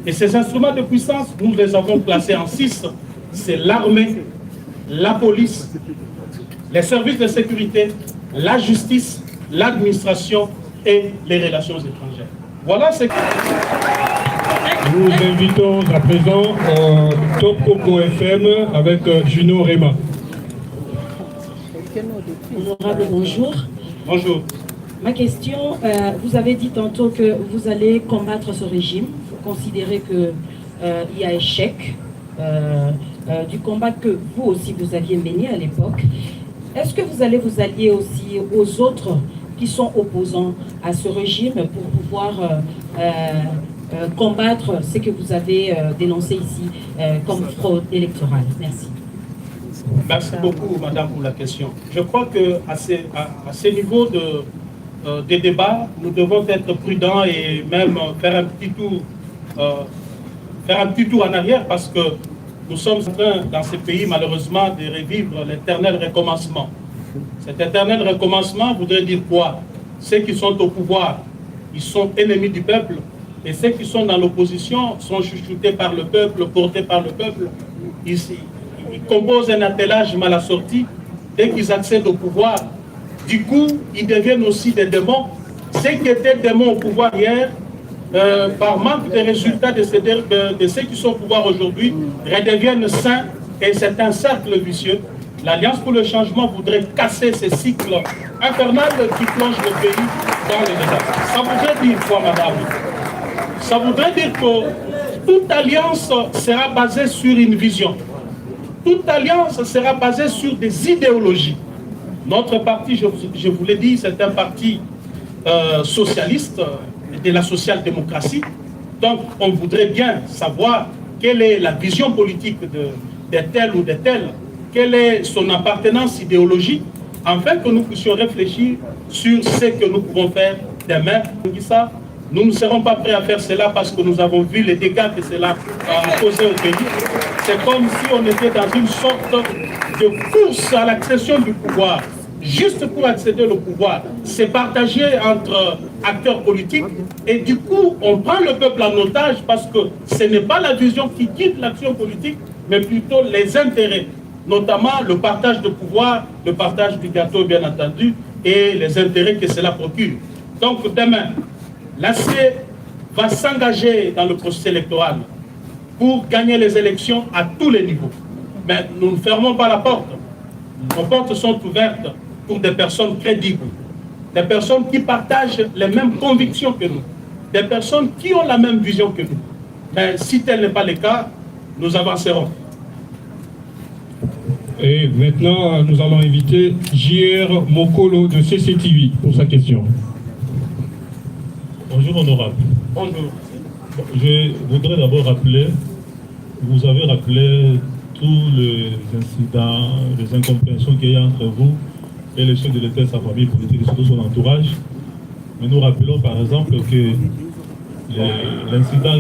Et ces instruments de puissance, nous les avons classés en 6. C'est l'armée, la police, les services de sécurité, la justice, l'administration et les relations étrangères. Voilà ce que... Nous invitons à présent Top Coco FM avec Juno Rema. Honorable, bonjour. Bonjour. Ma question, vous avez dit tantôt que vous allez combattre ce régime. Vous considérez qu'il y a échec du combat que vous aussi vous aviez mené à l'époque. Est-ce que vous allez vous allier aussi aux autres qui sont opposants à ce régime pour pouvoir combattre ce que vous avez dénoncé ici comme fraude électorale? Merci. Merci beaucoup, madame, pour la question. Je crois qu'à ce niveau des débats, nous devons être prudents et même faire un petit tour en arrière parce que nous sommes en train, dans ce pays, malheureusement, de revivre l'éternel recommencement. Cet éternel recommencement voudrait dire quoi? Ceux qui sont au pouvoir, ils sont ennemis du peuple, et ceux qui sont dans l'opposition sont chouchoutés par le peuple, portés par le peuple. Ils composent un attelage mal assorti dès qu'ils accèdent au pouvoir. Du coup, ils deviennent aussi des démons. Ceux qui étaient démons au pouvoir hier, par manque de résultats de ceux qui sont au pouvoir aujourd'hui, redeviennent saints, et c'est un cercle vicieux. L'Alliance pour le changement voudrait casser ces cycles infernal qui plongent le pays dans le désastre. Ça voudrait dire quoi, madame? Ça voudrait dire que toute alliance sera basée sur une vision. Toute alliance sera basée sur des idéologies. Notre parti, je vous l'ai dit, c'est un parti socialiste, de la social-démocratie. Donc, on voudrait bien savoir quelle est la vision politique de tel ou de tel, quelle est son appartenance idéologique, afin que nous puissions réfléchir sur ce que nous pouvons faire demain. Nous ne serons pas prêts à faire cela parce que nous avons vu les dégâts que cela a causé au pays. C'est comme si on était dans une sorte de course à l'accession du pouvoir. Juste pour accéder au pouvoir, c'est partagé entre acteurs politiques et du coup, on prend le peuple en otage parce que ce n'est pas la vision qui guide l'action politique, mais plutôt les intérêts, notamment le partage de pouvoir, le partage du gâteau, bien entendu, et les intérêts que cela procure. Donc demain, l'AC va s'engager dans le processus électoral pour gagner les élections à tous les niveaux. Mais nous ne fermons pas la porte. Nos portes sont ouvertes pour des personnes crédibles, des personnes qui partagent les mêmes convictions que nous, des personnes qui ont la même vision que nous. Mais si tel n'est pas le cas, nous avancerons. Et maintenant, nous allons inviter JR Mokolo de CCTV pour sa question. Bonjour honorable. Bonjour. Je voudrais d'abord rappeler, vous avez rappelé tous les incidents, les incompréhensions qu'il y a entre vous et le chef de l'État et sa famille politique et surtout son entourage. Mais nous rappelons par exemple que l'incident,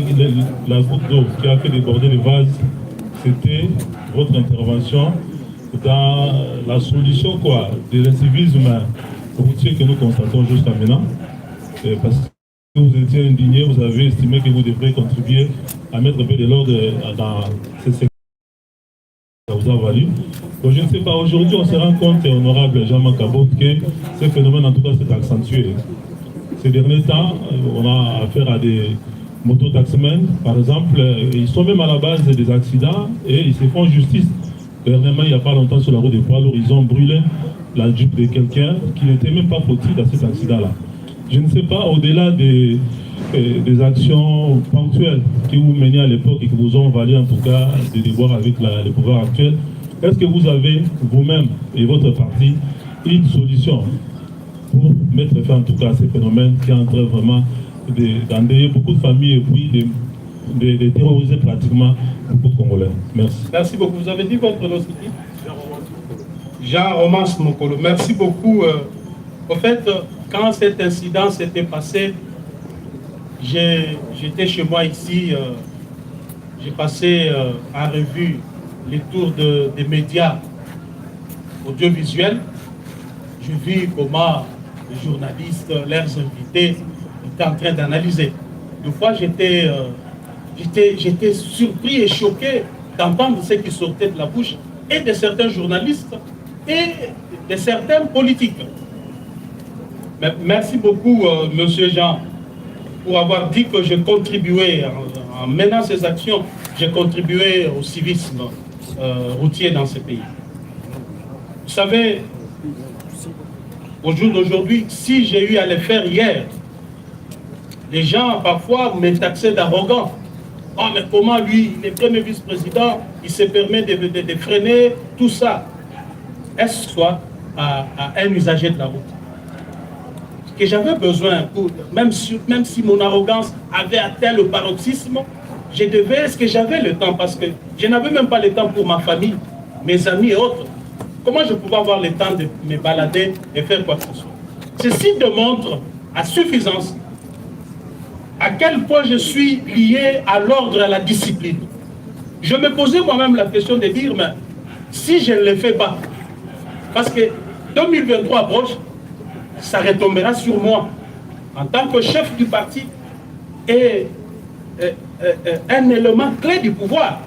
la goutte d'eau qui a fait déborder le vase, c'était votre intervention dans la solution de l'incivisme routier que nous constatons jusqu'à maintenant. Parce que vous étiez indigné, vous avez estimé que vous devriez contribuer à mettre un peu de l'ordre dans ces secteurs. Ça vous a valu. Donc je ne sais pas, aujourd'hui on se rend compte, honorable Jean-Marc Cabot, que ce phénomène en tout cas s'est accentué. Ces derniers temps, on a affaire à des mototaximens, par exemple, ils sont même à la base des accidents et ils se font justice. Dernièrement, il n'y a pas longtemps sur la route des poids lourds, ils ont brûlé la Jeep de quelqu'un qui n'était même pas fautif dans cet accident-là. Je ne sais pas, au-delà des actions ponctuelles que vous meniez à l'époque et qui vous ont valu en tout cas des déboires avec le pouvoir actuel, est-ce que vous avez vous-même et votre parti une solution pour mettre fin en tout cas à ces phénomènes qui est en train vraiment d'endeuiller beaucoup de familles et puis de terroriser pratiquement beaucoup de Congolais? Merci. Merci beaucoup. Vous avez dit votre nom? Jean Romance Mokolo. Merci beaucoup. En fait, quand cet incident s'était passé, j'étais chez moi ici, j'ai passé en revue les tours des médias audiovisuels. J'ai vu comment les journalistes, leurs invités, étaient en train d'analyser. Des fois, j'étais surpris et choqué d'entendre ce qui sortait de la bouche et de certains journalistes et de certains politiques. Mais merci beaucoup, Monsieur Jean, pour avoir dit que j'ai contribué, en menant ces actions, j'ai contribué au civisme routier dans ce pays. Vous savez, au jour d'aujourd'hui, si j'ai eu à le faire hier, les gens parfois me taxaient d'arrogant. Oh, mais comment lui, le premier vice-président, il se permet de freiner tout ça? Est-ce soit à un usager de la route? Que j'avais besoin, même si mon arrogance avait atteint le paroxysme, est-ce que j'avais le temps? Parce que je n'avais même pas le temps pour ma famille, mes amis et autres. Comment je pouvais avoir le temps de me balader et faire quoi que ce soit? Ceci démontre à suffisance à quel point je suis lié à l'ordre et à la discipline. Je me posais moi-même la question de dire, mais si je ne le fais pas, parce que 2023 approche, ça retombera sur moi en tant que chef du parti est un élément clé du pouvoir.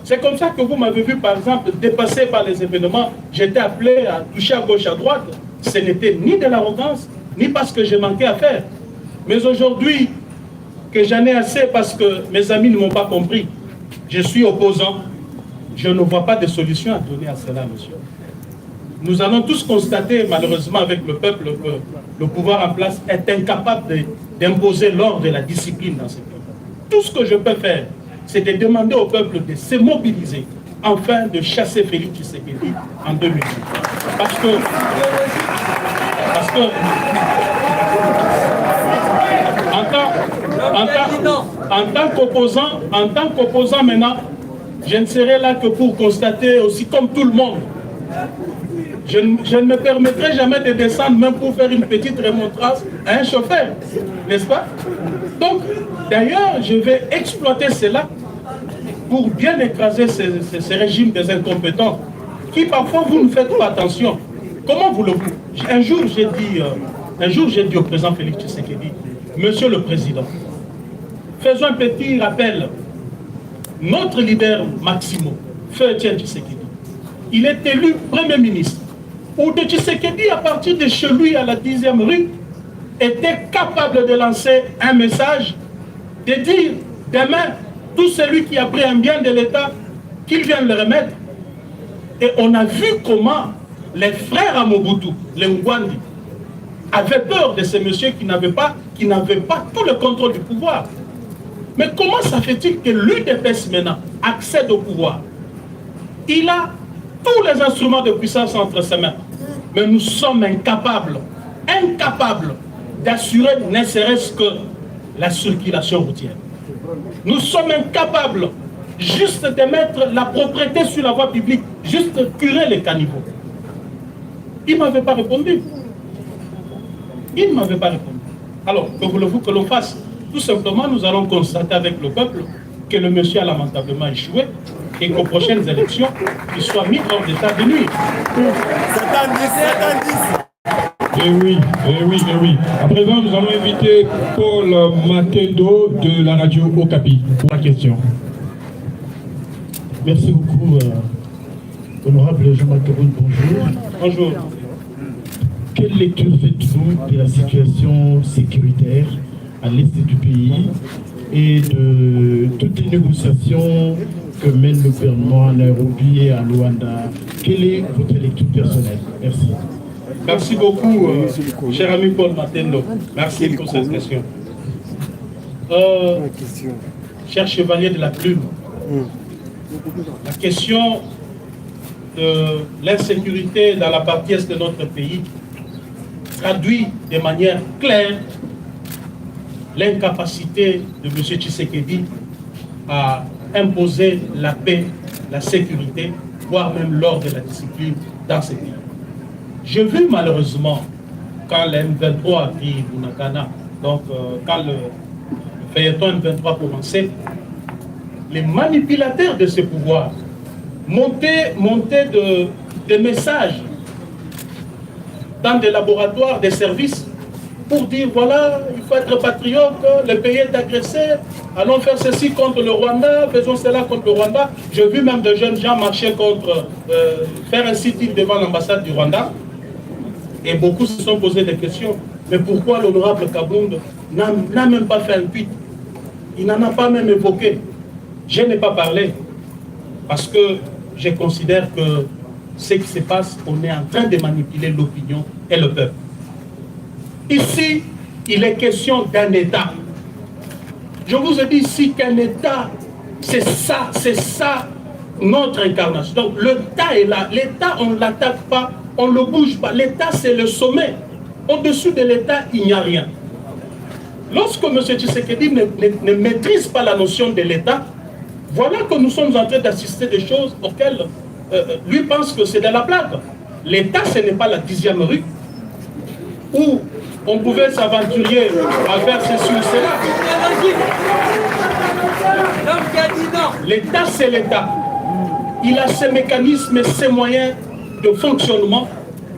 C'est comme ça que vous m'avez vu, par exemple, dépasser par les événements. J'étais appelé à toucher à gauche, à droite. Ce n'était ni de l'arrogance, ni parce que j'ai manqué à faire. Mais aujourd'hui, que j'en ai assez parce que mes amis ne m'ont pas compris, je suis opposant. Je ne vois pas de solution à donner à cela, monsieur. Nous allons tous constater, malheureusement, avec le peuple, que le pouvoir en place est incapable d'imposer l'ordre et la discipline dans ce pays. Tout ce que je peux faire, c'est de demander au peuple de se mobiliser, afin de chasser Félix Tshisekedi en 2018. Parce que en tant qu'opposant maintenant, je ne serai là que pour constater aussi comme tout le monde. Je ne me permettrai jamais de descendre même pour faire une petite remontrance à un chauffeur, n'est-ce pas? Donc, d'ailleurs, je vais exploiter cela pour bien écraser ces régimes des incompétents qui parfois vous ne faites pas attention. Comment vous le voulez? Un jour j'ai dit au président Félix Tshisekedi, Monsieur le Président, faisons un petit rappel. Notre leader Maximo, Feu Etienne Tshisekedi, il est élu Premier ministre. Ou de Tshisekedi, à partir de chez lui à la 10e rue, était capable de lancer un message, de dire demain, tout celui qui a pris un bien de l'État, qu'il vienne le remettre. Et on a vu comment les frères à Mobutu, les Ngwandi, avaient peur de ces messieurs qui n'avaient pas tout le contrôle du pouvoir. Mais comment ça fait-il que l'UDPS maintenant accède au pouvoir? Il a tous les instruments de puissance entre ses mains. Mais nous sommes incapables d'assurer ne serait-ce que la circulation routière. Nous sommes incapables juste de mettre la propriété sur la voie publique, juste de curer les caniveaux. Il ne m'avait pas répondu. Alors, que voulez-vous que l'on fasse? Tout simplement, nous allons constater avec le peuple que le monsieur a lamentablement échoué et qu'aux prochaines élections, il soit mis hors d'état de nuire. Eh oui. À présent, nous allons inviter Paul Matendo de la radio Okapi pour la question. Merci beaucoup, honorable Jean-Marc Kaboun, bonjour. Bonjour. Quelle lecture faites-vous de la situation sécuritaire à l'est du pays et de toutes les négociations que mène le gouvernement à Nairobi et à Luanda? Quelle est votre lecture personnelle? Merci. Merci beaucoup, cher ami Paul Matendo. Merci pour cette question. Cher chevalier de la plume, la question de l'insécurité dans la partie est de notre pays traduit de manière claire l'incapacité de M. Tshisekedi à imposer la paix, la sécurité, voire même l'ordre et la discipline dans ce pays. J'ai vu malheureusement, quand le M23 a pris Bunagana, donc quand le feuilleton M23 commençait, les manipulateurs de ce pouvoir montaient des messages dans des laboratoires, des services, pour dire voilà, il faut être patriote, le pays est agressé, allons faire ceci contre le Rwanda, faisons cela contre le Rwanda. J'ai vu même de jeunes gens marcher contre, faire un sit-in devant l'ambassade du Rwanda, et beaucoup se sont posé des questions. Mais pourquoi l'honorable Kabound n'a même pas fait un tweet? Il n'en a pas même évoqué. Je n'ai pas parlé, parce que je considère que ce qui se passe, on est en train de manipuler l'opinion et le peuple. Ici, il est question d'un État. Je vous ai dit ici qu'un État, c'est ça notre incarnation. Donc l'État est là. L'État, on ne l'attaque pas, on ne le bouge pas. L'État, c'est le sommet. Au-dessus de l'État, il n'y a rien. Lorsque M. Tshisekedi ne maîtrise pas la notion de l'État, voilà que nous sommes en train d'assister des choses auxquelles lui pense que c'est de la blague. L'État, ce n'est pas la 10e rue où on pouvait s'aventurer à faire ceci ou cela. L'État, c'est l'État. Il a ses mécanismes et ses moyens de fonctionnement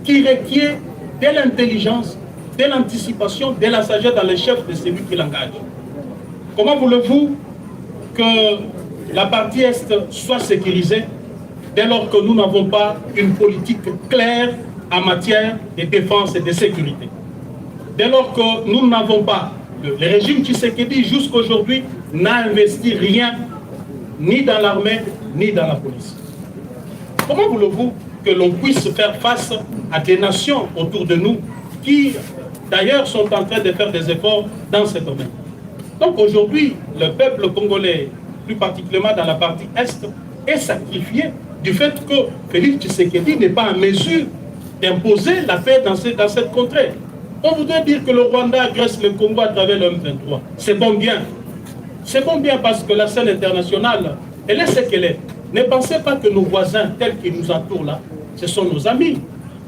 qui requièrent de l'intelligence, de l'anticipation, de la sagesse dans les chefs de celui qui l'engage. Comment voulez-vous que la partie Est soit sécurisée dès lors que nous n'avons pas une politique claire en matière de défense et de sécurité? Dès lors que nous n'avons pas, le régime Tshisekedi jusqu'à aujourd'hui n'a investi rien, ni dans l'armée, ni dans la police. Comment voulez-vous que l'on puisse faire face à des nations autour de nous qui, d'ailleurs, sont en train de faire des efforts dans ce domaine? Donc aujourd'hui, le peuple congolais, plus particulièrement dans la partie Est, est sacrifié du fait que Félix Tshisekedi n'est pas en mesure d'imposer la paix dans cette contrée. On voudrait dire que le Rwanda agresse le Congo à travers le M23. C'est bon bien. C'est bon bien parce que la scène internationale, elle est ce qu'elle est. Ne pensez pas que nos voisins tels qu'ils nous entourent là, ce sont nos amis.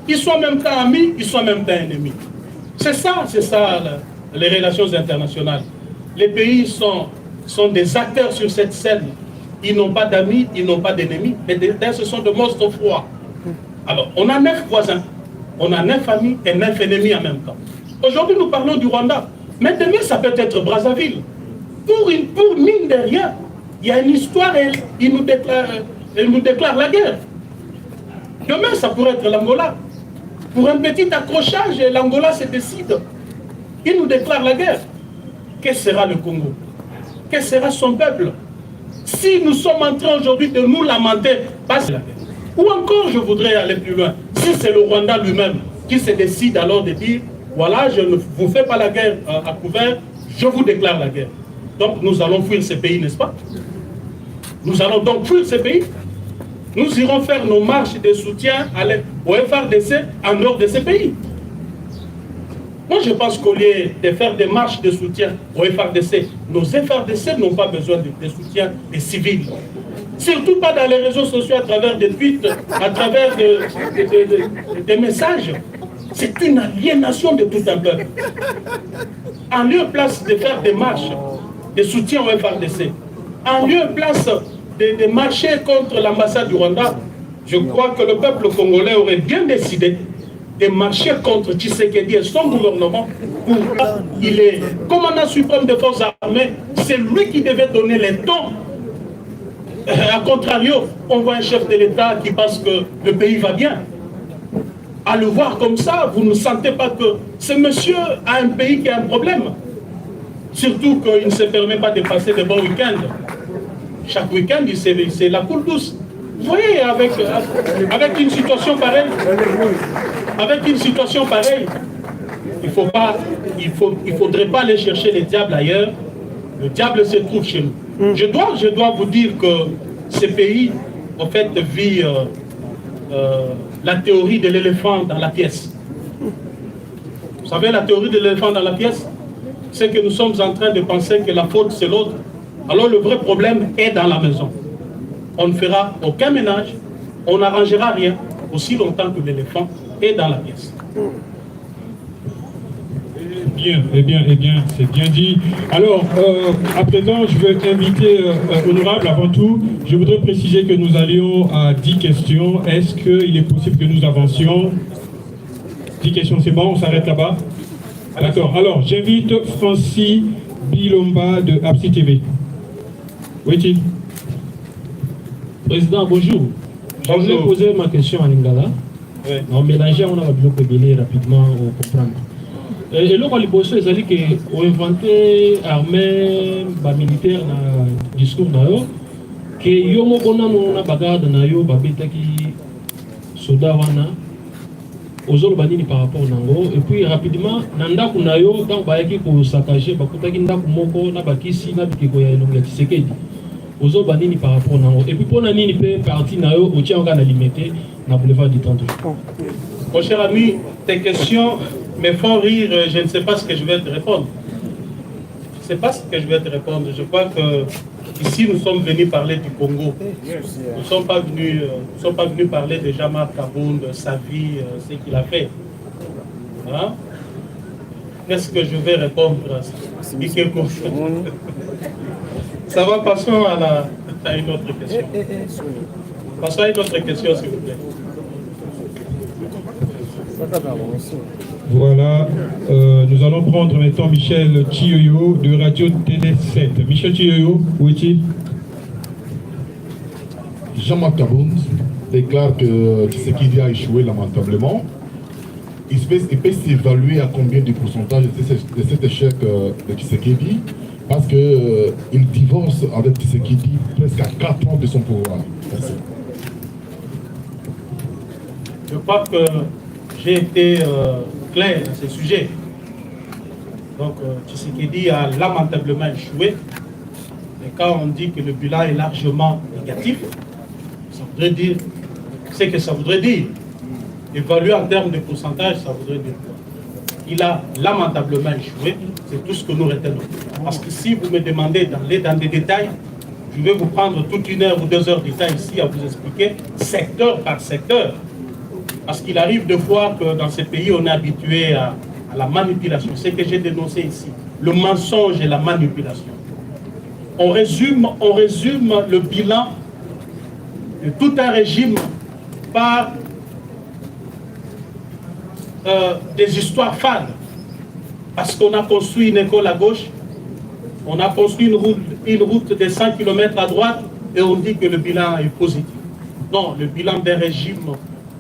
Ils sont en même temps amis, ils sont en même temps ennemis. C'est ça les relations internationales. Les pays sont des acteurs sur cette scène. Ils n'ont pas d'amis, ils n'ont pas d'ennemis, mais ce sont de monstres froids. Alors, on a 9 voisins, on a 9 amis et 9 ennemis en même temps. Aujourd'hui, nous parlons du Rwanda. Mais demain, ça peut être Brazzaville. Pour mine de rien, il y a une histoire et il nous déclare la guerre. Demain, ça pourrait être l'Angola. Pour un petit accrochage, l'Angola se décide. Il nous déclare la guerre. Qu'est-ce sera le Congo? Quel sera son peuple? Si nous sommes en train aujourd'hui de nous lamenter, parce que la guerre. Ou encore, je voudrais aller plus loin. Si c'est le Rwanda lui-même qui se décide alors de dire, voilà, je ne vous fais pas la guerre à couvert, je vous déclare la guerre. Donc nous allons fuir ces pays, n'est-ce pas? Nous allons donc fuir ces pays. Nous irons faire nos marches de soutien au FARDC en dehors de ces pays. Moi, je pense qu'au lieu de faire des marches de soutien au FARDC, nos FARDC n'ont pas besoin de soutien des civils. Surtout pas dans les réseaux sociaux, à travers des tweets, à travers des messages. C'est une aliénation de tout un peuple. En lieu et place de faire des marches de soutien au FARDC, en lieu et place de marcher contre l'ambassade du Rwanda, je crois que le peuple congolais aurait bien décidé de marcher contre Tshisekedi et son gouvernement. Il est commandant suprême des forces armées, c'est lui qui devait donner les tons. A contrario, on voit un chef de l'État qui pense que le pays va bien. À le voir comme ça, vous ne sentez pas que ce monsieur a un pays qui a un problème. Surtout qu'il ne se permet pas de passer de bons week-ends. Chaque week-end, c'est la coule douce. Vous voyez, avec une situation pareille, il faudrait pas aller chercher les diables ailleurs. Le diable se trouve chez nous. Je dois vous dire que ce pays, en fait, vit la théorie de l'éléphant dans la pièce. Vous savez, la théorie de l'éléphant dans la pièce, c'est que nous sommes en train de penser que la faute, c'est l'autre. Alors le vrai problème est dans la maison. On ne fera aucun ménage, on n'arrangera rien aussi longtemps que l'éléphant est dans la pièce. Eh bien, c'est bien dit. Alors, à présent, je vais inviter, honorable, avant tout, je voudrais préciser que nous allions à 10 questions. Est-ce qu'il est possible que nous avancions? 10 questions, c'est bon, on s'arrête là-bas? D'accord. Alors, j'invite Francis Bilomba de Absi TV. Où est-il? Président, bonjour. Je voulais poser ma question à Lingala. Oui. En mélangeant, on a bloqué rapidement, on comprend. Et là, les bosseurs, ils ont dit qu'on inventé armée militaire dans le discours, que yomo kona mona bagarre na yo babetaki soda wana ozolo banini par rapport nango et puis rapidement nanda kuna yo donc bayaki ko saccager bakutaki ndaku moko na bakisi na bikeko ya elonga Tshisekedi ozolo banini par rapport nango et puis pona nini pe parti na yo otianga na limité na boulevard du 30 jours. Mon cher ami, tes questions me font rire, je ne sais pas ce que je vais te répondre. Je ne sais pas ce que je vais te répondre. Je crois que ici nous sommes venus parler du Congo. Nous ne sommes pas venus parler de Jean-Marc Kaboun, de sa vie, ce qu'il a fait. Hein? Qu'est-ce que je vais répondre à ça? Ça va, passons à une autre question. Passons à une autre question, s'il vous plaît. Voilà, nous allons prendre maintenant Michel Chioyo de Radio TD7. Michel Chioyo, où est-il? Jean-Marc Kaboun déclare que Tshisekedi a échoué lamentablement. Il peut s'évaluer à combien de pourcentage de cet échec de Tshisekedi, parce qu'il divorce avec Tshisekedi presque à 4 ans de son pouvoir. Merci. Je crois que j'ai été clair dans ce sujet. Donc Tshisekedi a lamentablement échoué. Et quand on dit que le bilan est largement négatif, ça voudrait dire, c'est que ça voudrait dire. Évaluer en termes de pourcentage, ça voudrait dire quoi? Il a lamentablement échoué, c'est tout ce que nous retenons. Parce que si vous me demandez d'aller dans des détails, je vais vous prendre toute 1 heure ou 2 heures de temps ici à vous expliquer secteur par secteur. Parce qu'il arrive de voir que dans ces pays, on est habitué à la manipulation. C'est ce que j'ai dénoncé ici, le mensonge et la manipulation. On résume le bilan de tout un régime par des histoires fades. Parce qu'on a construit une école à gauche, on a construit une route de 100 km à droite et on dit que le bilan est positif. Non, le bilan d'un régime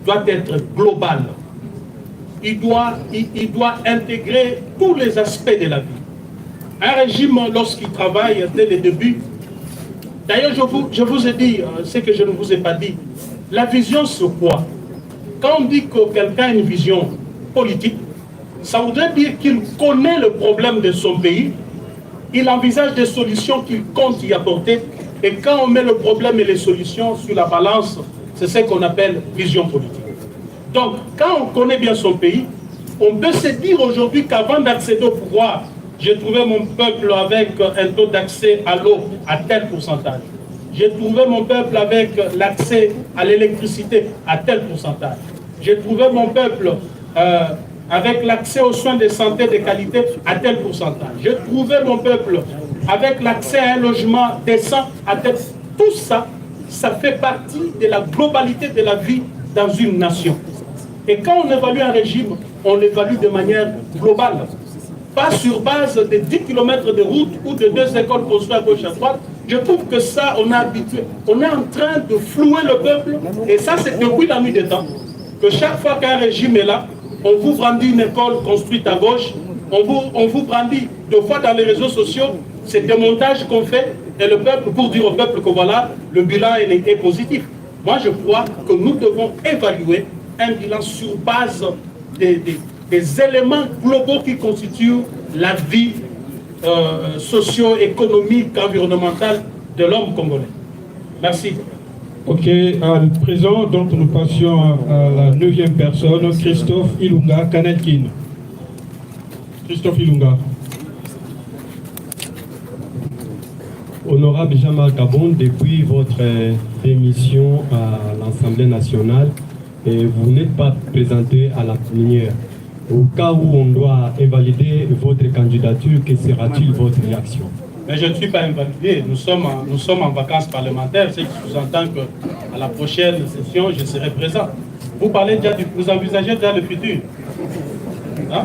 doit être global. Il doit intégrer tous les aspects de la vie. Un régime, lorsqu'il travaille dès le début, d'ailleurs je vous ai dit ce que je ne vous ai pas dit, la vision c'est quoi? Quand on dit que quelqu'un a une vision politique, ça voudrait dire qu'il connaît le problème de son pays, il envisage des solutions qu'il compte y apporter, et quand on met le problème et les solutions sur la balance, c'est ce qu'on appelle vision politique. Donc, quand on connaît bien son pays, on peut se dire aujourd'hui qu'avant d'accéder au pouvoir, j'ai trouvé mon peuple avec un taux d'accès à l'eau à tel pourcentage. J'ai trouvé mon peuple avec l'accès à l'électricité à tel pourcentage. J'ai trouvé mon peuple avec l'accès aux soins de santé de qualité à tel pourcentage. J'ai trouvé mon peuple avec l'accès à un logement décent à tel... Tout ça, ça fait partie de la globalité de la vie dans une nation. Et quand on évalue un régime, on l'évalue de manière globale. Pas sur base de 10 km de route ou de 2 écoles construites à gauche et à droite. Je trouve que ça, on est habitué. On est en train de flouer le peuple. Et ça, c'est depuis la nuit des temps. Que chaque fois qu'un régime est là, on vous brandit une école construite à gauche. On vous brandit 2 fois dans les réseaux sociaux. C'est des montages qu'on fait. Et le peuple, pour dire au peuple que voilà, le bilan est positif. Moi, je crois que nous devons évaluer un bilan sur base des éléments globaux qui constituent la vie socio-économique, environnementale de l'homme congolais. Merci. Ok, à présent, donc nous passions à la 9e personne, Christophe Ilunga, Kanelkin. Christophe Ilunga. Honorable Jean-Marc Kaboun, depuis votre démission à l'Assemblée nationale, vous n'êtes pas présenté à la plénière. Au cas où on doit invalider votre candidature, que sera-t-il votre réaction? Mais je ne suis pas invalidé. Nous sommes en vacances parlementaires, ce qui sous-entend qu'à la prochaine session, je serai présent. Vous parlez déjà vous envisagez déjà le futur. Hein?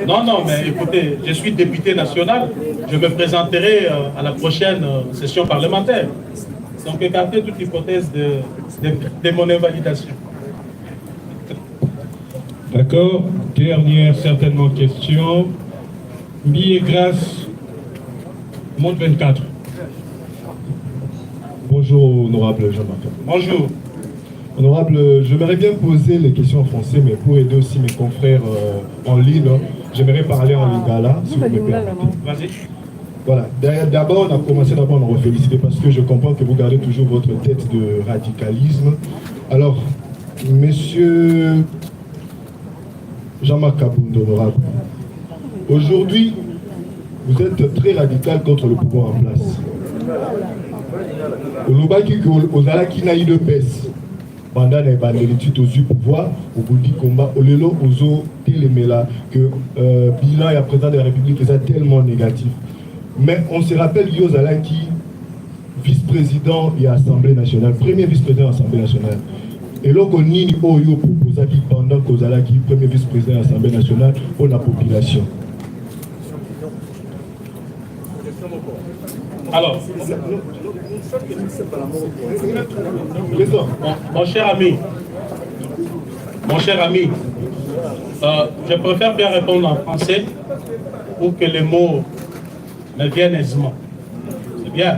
Non, mais écoutez, je suis député national, je me présenterai à la prochaine session parlementaire. Donc écartez toute hypothèse de mon invalidation. D'accord. Dernière certainement question. Billet grâce, Monde 24. Bonjour, honorable Jean-Marc. Bonjour. Honorable, j'aimerais bien poser les questions en français, mais pour aider aussi mes confrères en ligne, j'aimerais parler en lingala, si vous me permettez. Vas-y. Voilà. D'abord, on a commencé d'abord à vous féliciter parce que je comprends que vous gardez toujours votre tête de radicalisme. Alors, monsieur Jean-Marc Kaboun, honorable, aujourd'hui, vous êtes très radical contre le pouvoir en place. Ozala qui n'a eu de pèse. Pendant les bandelites aux pouvoir, au bout du combat, au lelo ozo téléméla que bilan et à président de la République est tellement négatif. Mais on se rappelle Yozala qui vice-président et Assemblée nationale, premier vice-président de l'Assemblée nationale. Et là, on a proposé pendant que Kozalaki, premier vice-président de l'Assemblée nationale, pour la population. Alors, mon cher ami, je préfère bien répondre en français pour que les mots me viennent aisément. C'est bien.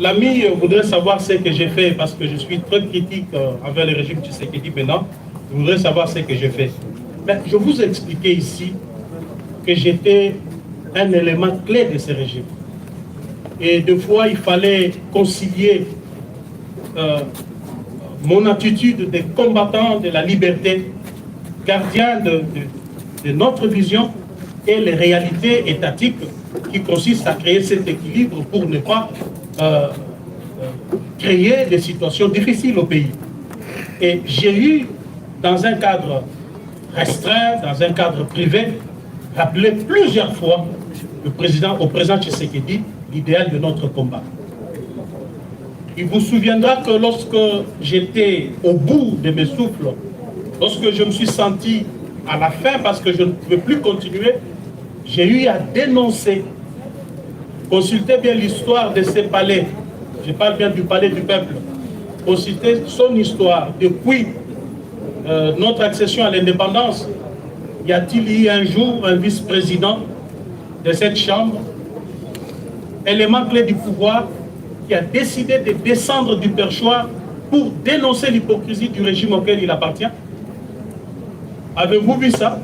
L'ami voudrait savoir ce que j'ai fait parce que je suis très critique envers le régime Tshisekedi maintenant. Je voudrais savoir ce que j'ai fait. Mais je vous ai expliqué ici que j'étais un élément clé de ce régime. Et deux fois, il fallait concilier mon attitude de combattant de la liberté, gardien de notre vision et les réalités étatiques qui consistent à créer cet équilibre pour ne pas créer des situations difficiles au pays. Et j'ai eu, dans un cadre restreint, dans un cadre privé, rappelé plusieurs fois au président Tshisekedi l'idéal de notre combat. Il vous souviendra que lorsque j'étais au bout de mes souffles, lorsque je me suis senti à la fin parce que je ne pouvais plus continuer, j'ai eu à dénoncer. Consultez bien l'histoire de ces palais. Je parle bien du palais du peuple. Consultez son histoire. Depuis notre accession à l'indépendance, y a-t-il eu un jour un vice-président de cette chambre, élément clé du pouvoir, qui a décidé de descendre du perchoir pour dénoncer l'hypocrisie du régime auquel il appartient? Avez-vous vu ça?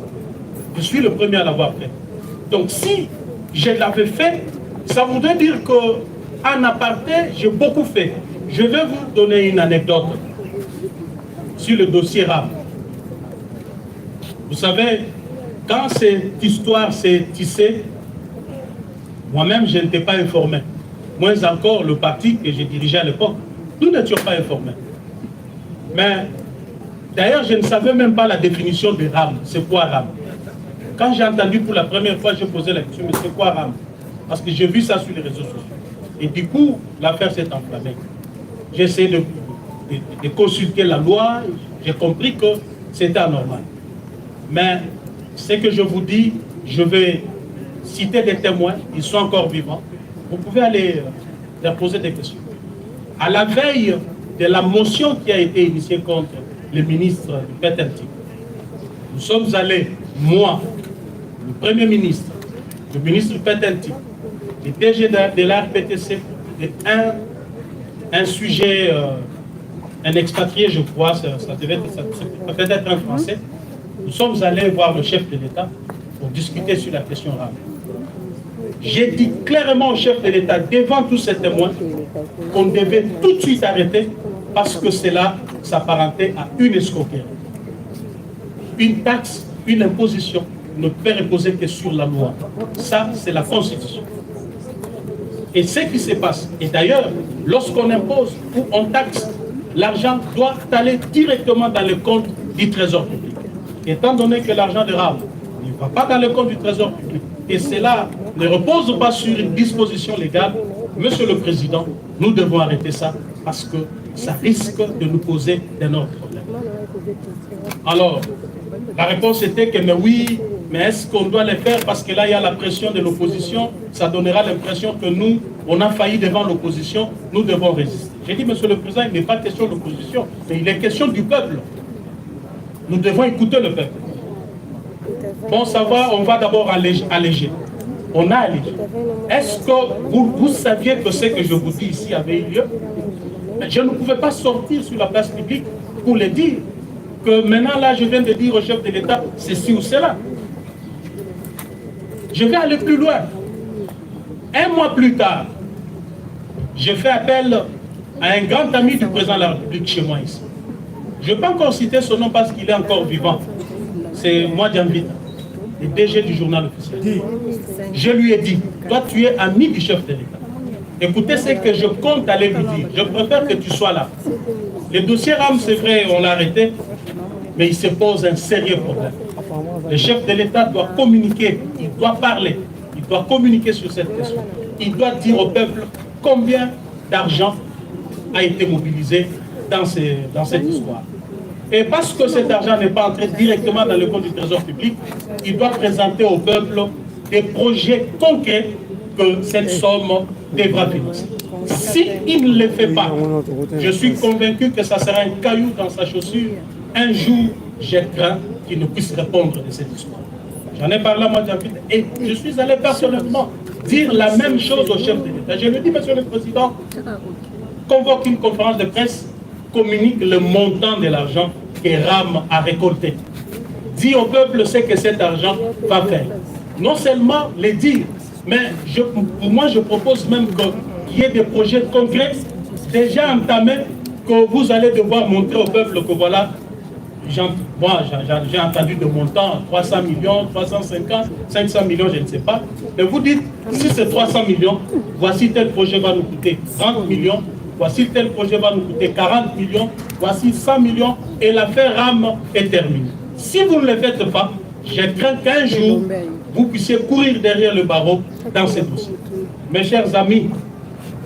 Je suis le premier à l'avoir fait. Donc si je l'avais fait, ça voudrait dire qu'en aparté, j'ai beaucoup fait. Je vais vous donner une anecdote sur le dossier RAM. Vous savez, quand cette histoire s'est tissée, moi-même, je n'étais pas informé. Moins encore le parti que j'ai dirigé à l'époque. Nous n'étions pas informés. Mais d'ailleurs, je ne savais même pas la définition de RAM. C'est quoi RAM? Quand j'ai entendu pour la première fois, je posais la question, mais c'est quoi RAM? Parce que j'ai vu ça sur les réseaux sociaux. Et du coup, l'affaire s'est enflammée. J'ai essayé de consulter la loi, j'ai compris que c'était anormal. Mais ce que je vous dis, je vais citer des témoins, ils sont encore vivants. Vous pouvez aller leur poser des questions. À la veille de la motion qui a été initiée contre le ministre du PETELTI, nous sommes allés, moi, le Premier ministre, le ministre du PETELTI, le DG de la RPTC, un sujet, un expatrié, je crois, ça devait être un Français. Nous sommes allés voir le chef de l'État pour discuter sur la question rare. J'ai dit clairement au chef de l'État, devant tous ces témoins, qu'on devait tout de suite arrêter parce que cela s'apparentait à une escroquerie. Une taxe, une imposition ne peut reposer que sur la loi. Ça, c'est la Constitution. Et ce qui se passe, et d'ailleurs, lorsqu'on impose ou on taxe, l'argent doit aller directement dans le compte du Trésor public. Étant donné que l'argent de RAM ne va pas dans le compte du Trésor public, et cela ne repose pas sur une disposition légale, Monsieur le Président, nous devons arrêter ça parce que ça risque de nous poser d'énormes problèmes. Alors, la réponse était que mais oui, mais est-ce qu'on doit le faire parce que là il y a la pression de l'opposition, ça donnera l'impression que nous, on a failli devant l'opposition, nous devons résister. J'ai dit, Monsieur le Président, il n'est pas question de l'opposition, mais il est question du peuple. Nous devons écouter le peuple. Bon, ça va, on va d'abord alléger. On a allégé. Est-ce que vous saviez que ce que je vous dis ici avait eu lieu? Mais je ne pouvais pas sortir sur la place publique pour le dire. Que maintenant, là, je viens de dire au chef de l'État, ceci ou cela. Je vais aller plus loin. Un mois plus tard, je fais appel à un grand ami du président de la République chez moi ici. Je ne vais pas encore citer son nom parce qu'il est encore vivant. C'est moi, Djambita, le DG du journal officiel. Je lui ai dit, toi tu es ami du chef de l'État. Écoutez ce que je compte aller lui dire. Je préfère que tu sois là. Le dossier RAM, c'est vrai, on l'a arrêté, mais il se pose un sérieux problème. Le chef de l'État doit communiquer, il doit parler, il doit communiquer sur cette question. Il doit dire au peuple combien d'argent a été mobilisé dans cette histoire. Et parce que cet argent n'est pas entré directement dans le compte du Trésor public, il doit présenter au peuple des projets concrets que cette somme devra financer. S'il ne le fait pas, je suis convaincu que ça sera un caillou dans sa chaussure. Un jour, j'ai craint qu'il ne puisse répondre de cette histoire. J'en ai parlé à moi, et je suis allé personnellement dire la même chose au chef de l'État. Je lui ai dit, Monsieur le Président, convoque une conférence de presse, communique le montant de l'argent que RAM a récolté. Dis au peuple ce que cet argent va faire. Non seulement le dire, mais pour moi, je propose même qu'il y ait des projets concrets déjà entamés que vous allez devoir montrer au peuple que voilà, moi j'ai entendu de montants 300 millions, 350, 500 millions, je ne sais pas. Mais vous dites, si c'est 300 millions, voici tel projet va nous coûter 30 millions, voici tel projet va nous coûter 40 millions, voici 100 millions, et l'affaire RAM est terminée. Si vous ne le faites pas, je crains qu'un jour, vous puissiez courir derrière le barreau dans ces dossiers. Mes chers amis,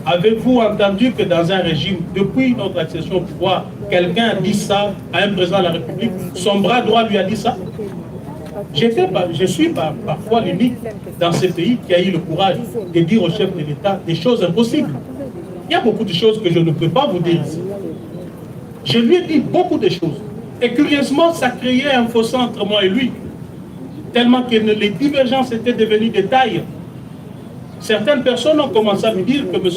avez-vous entendu que dans un régime, depuis notre accession au pouvoir, quelqu'un a dit ça à un président de la République, son bras droit lui a dit ça? Je suis parfois l'unique dans ce pays qui a eu le courage de dire au chef de l'État des choses impossibles. Il y a beaucoup de choses que je ne peux pas vous dire ici. Je lui ai dit beaucoup de choses. Et curieusement, ça créait un fossé entre moi et lui. Tellement que les divergences étaient devenues de taille. Certaines personnes ont commencé à me dire que M.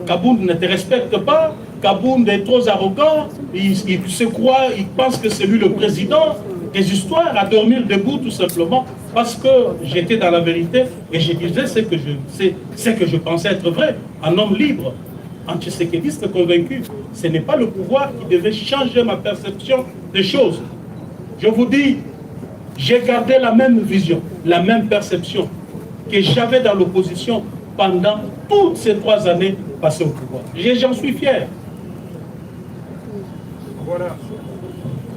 Kabound ne te respecte pas, Kabound est trop arrogant, il se croit, il pense que c'est lui le président. Des histoires à dormir debout tout simplement parce que j'étais dans la vérité et je disais ce que je pensais être vrai, un homme libre, un tshisekidiste convaincu. Ce n'est pas le pouvoir qui devait changer ma perception des choses. Je vous dis, j'ai gardé la même vision, la même perception que j'avais dans l'opposition pendant toutes ces 3 années passées au pouvoir. J'en suis fier.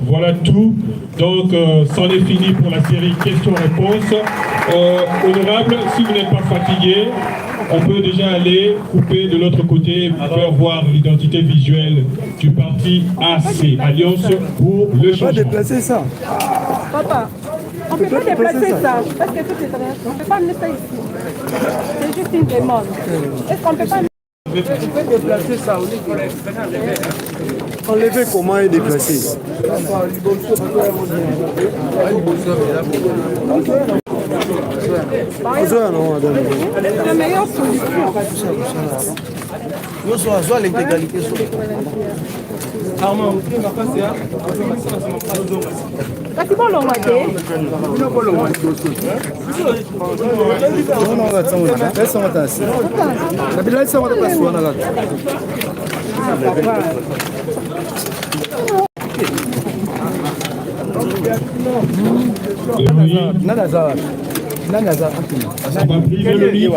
Voilà tout. Donc, c'en est fini pour la série questions-réponses. Honorable, si vous n'êtes pas fatigué, on peut déjà aller couper de l'autre côté pour faire voir l'identité visuelle du parti AC, Alliance pour le changement. On peut déplacer ça. Papa, on ne peut pas déplacer ça. Parce que tout est très... On ne peut pas amener ça ici. C'est juste une demande. Est-ce qu'on ne peut pas... On peut déplacer ça. Enlever comment est déplacé. La meilleure solution. Nous sommes l'intégalité. On va priver le lit.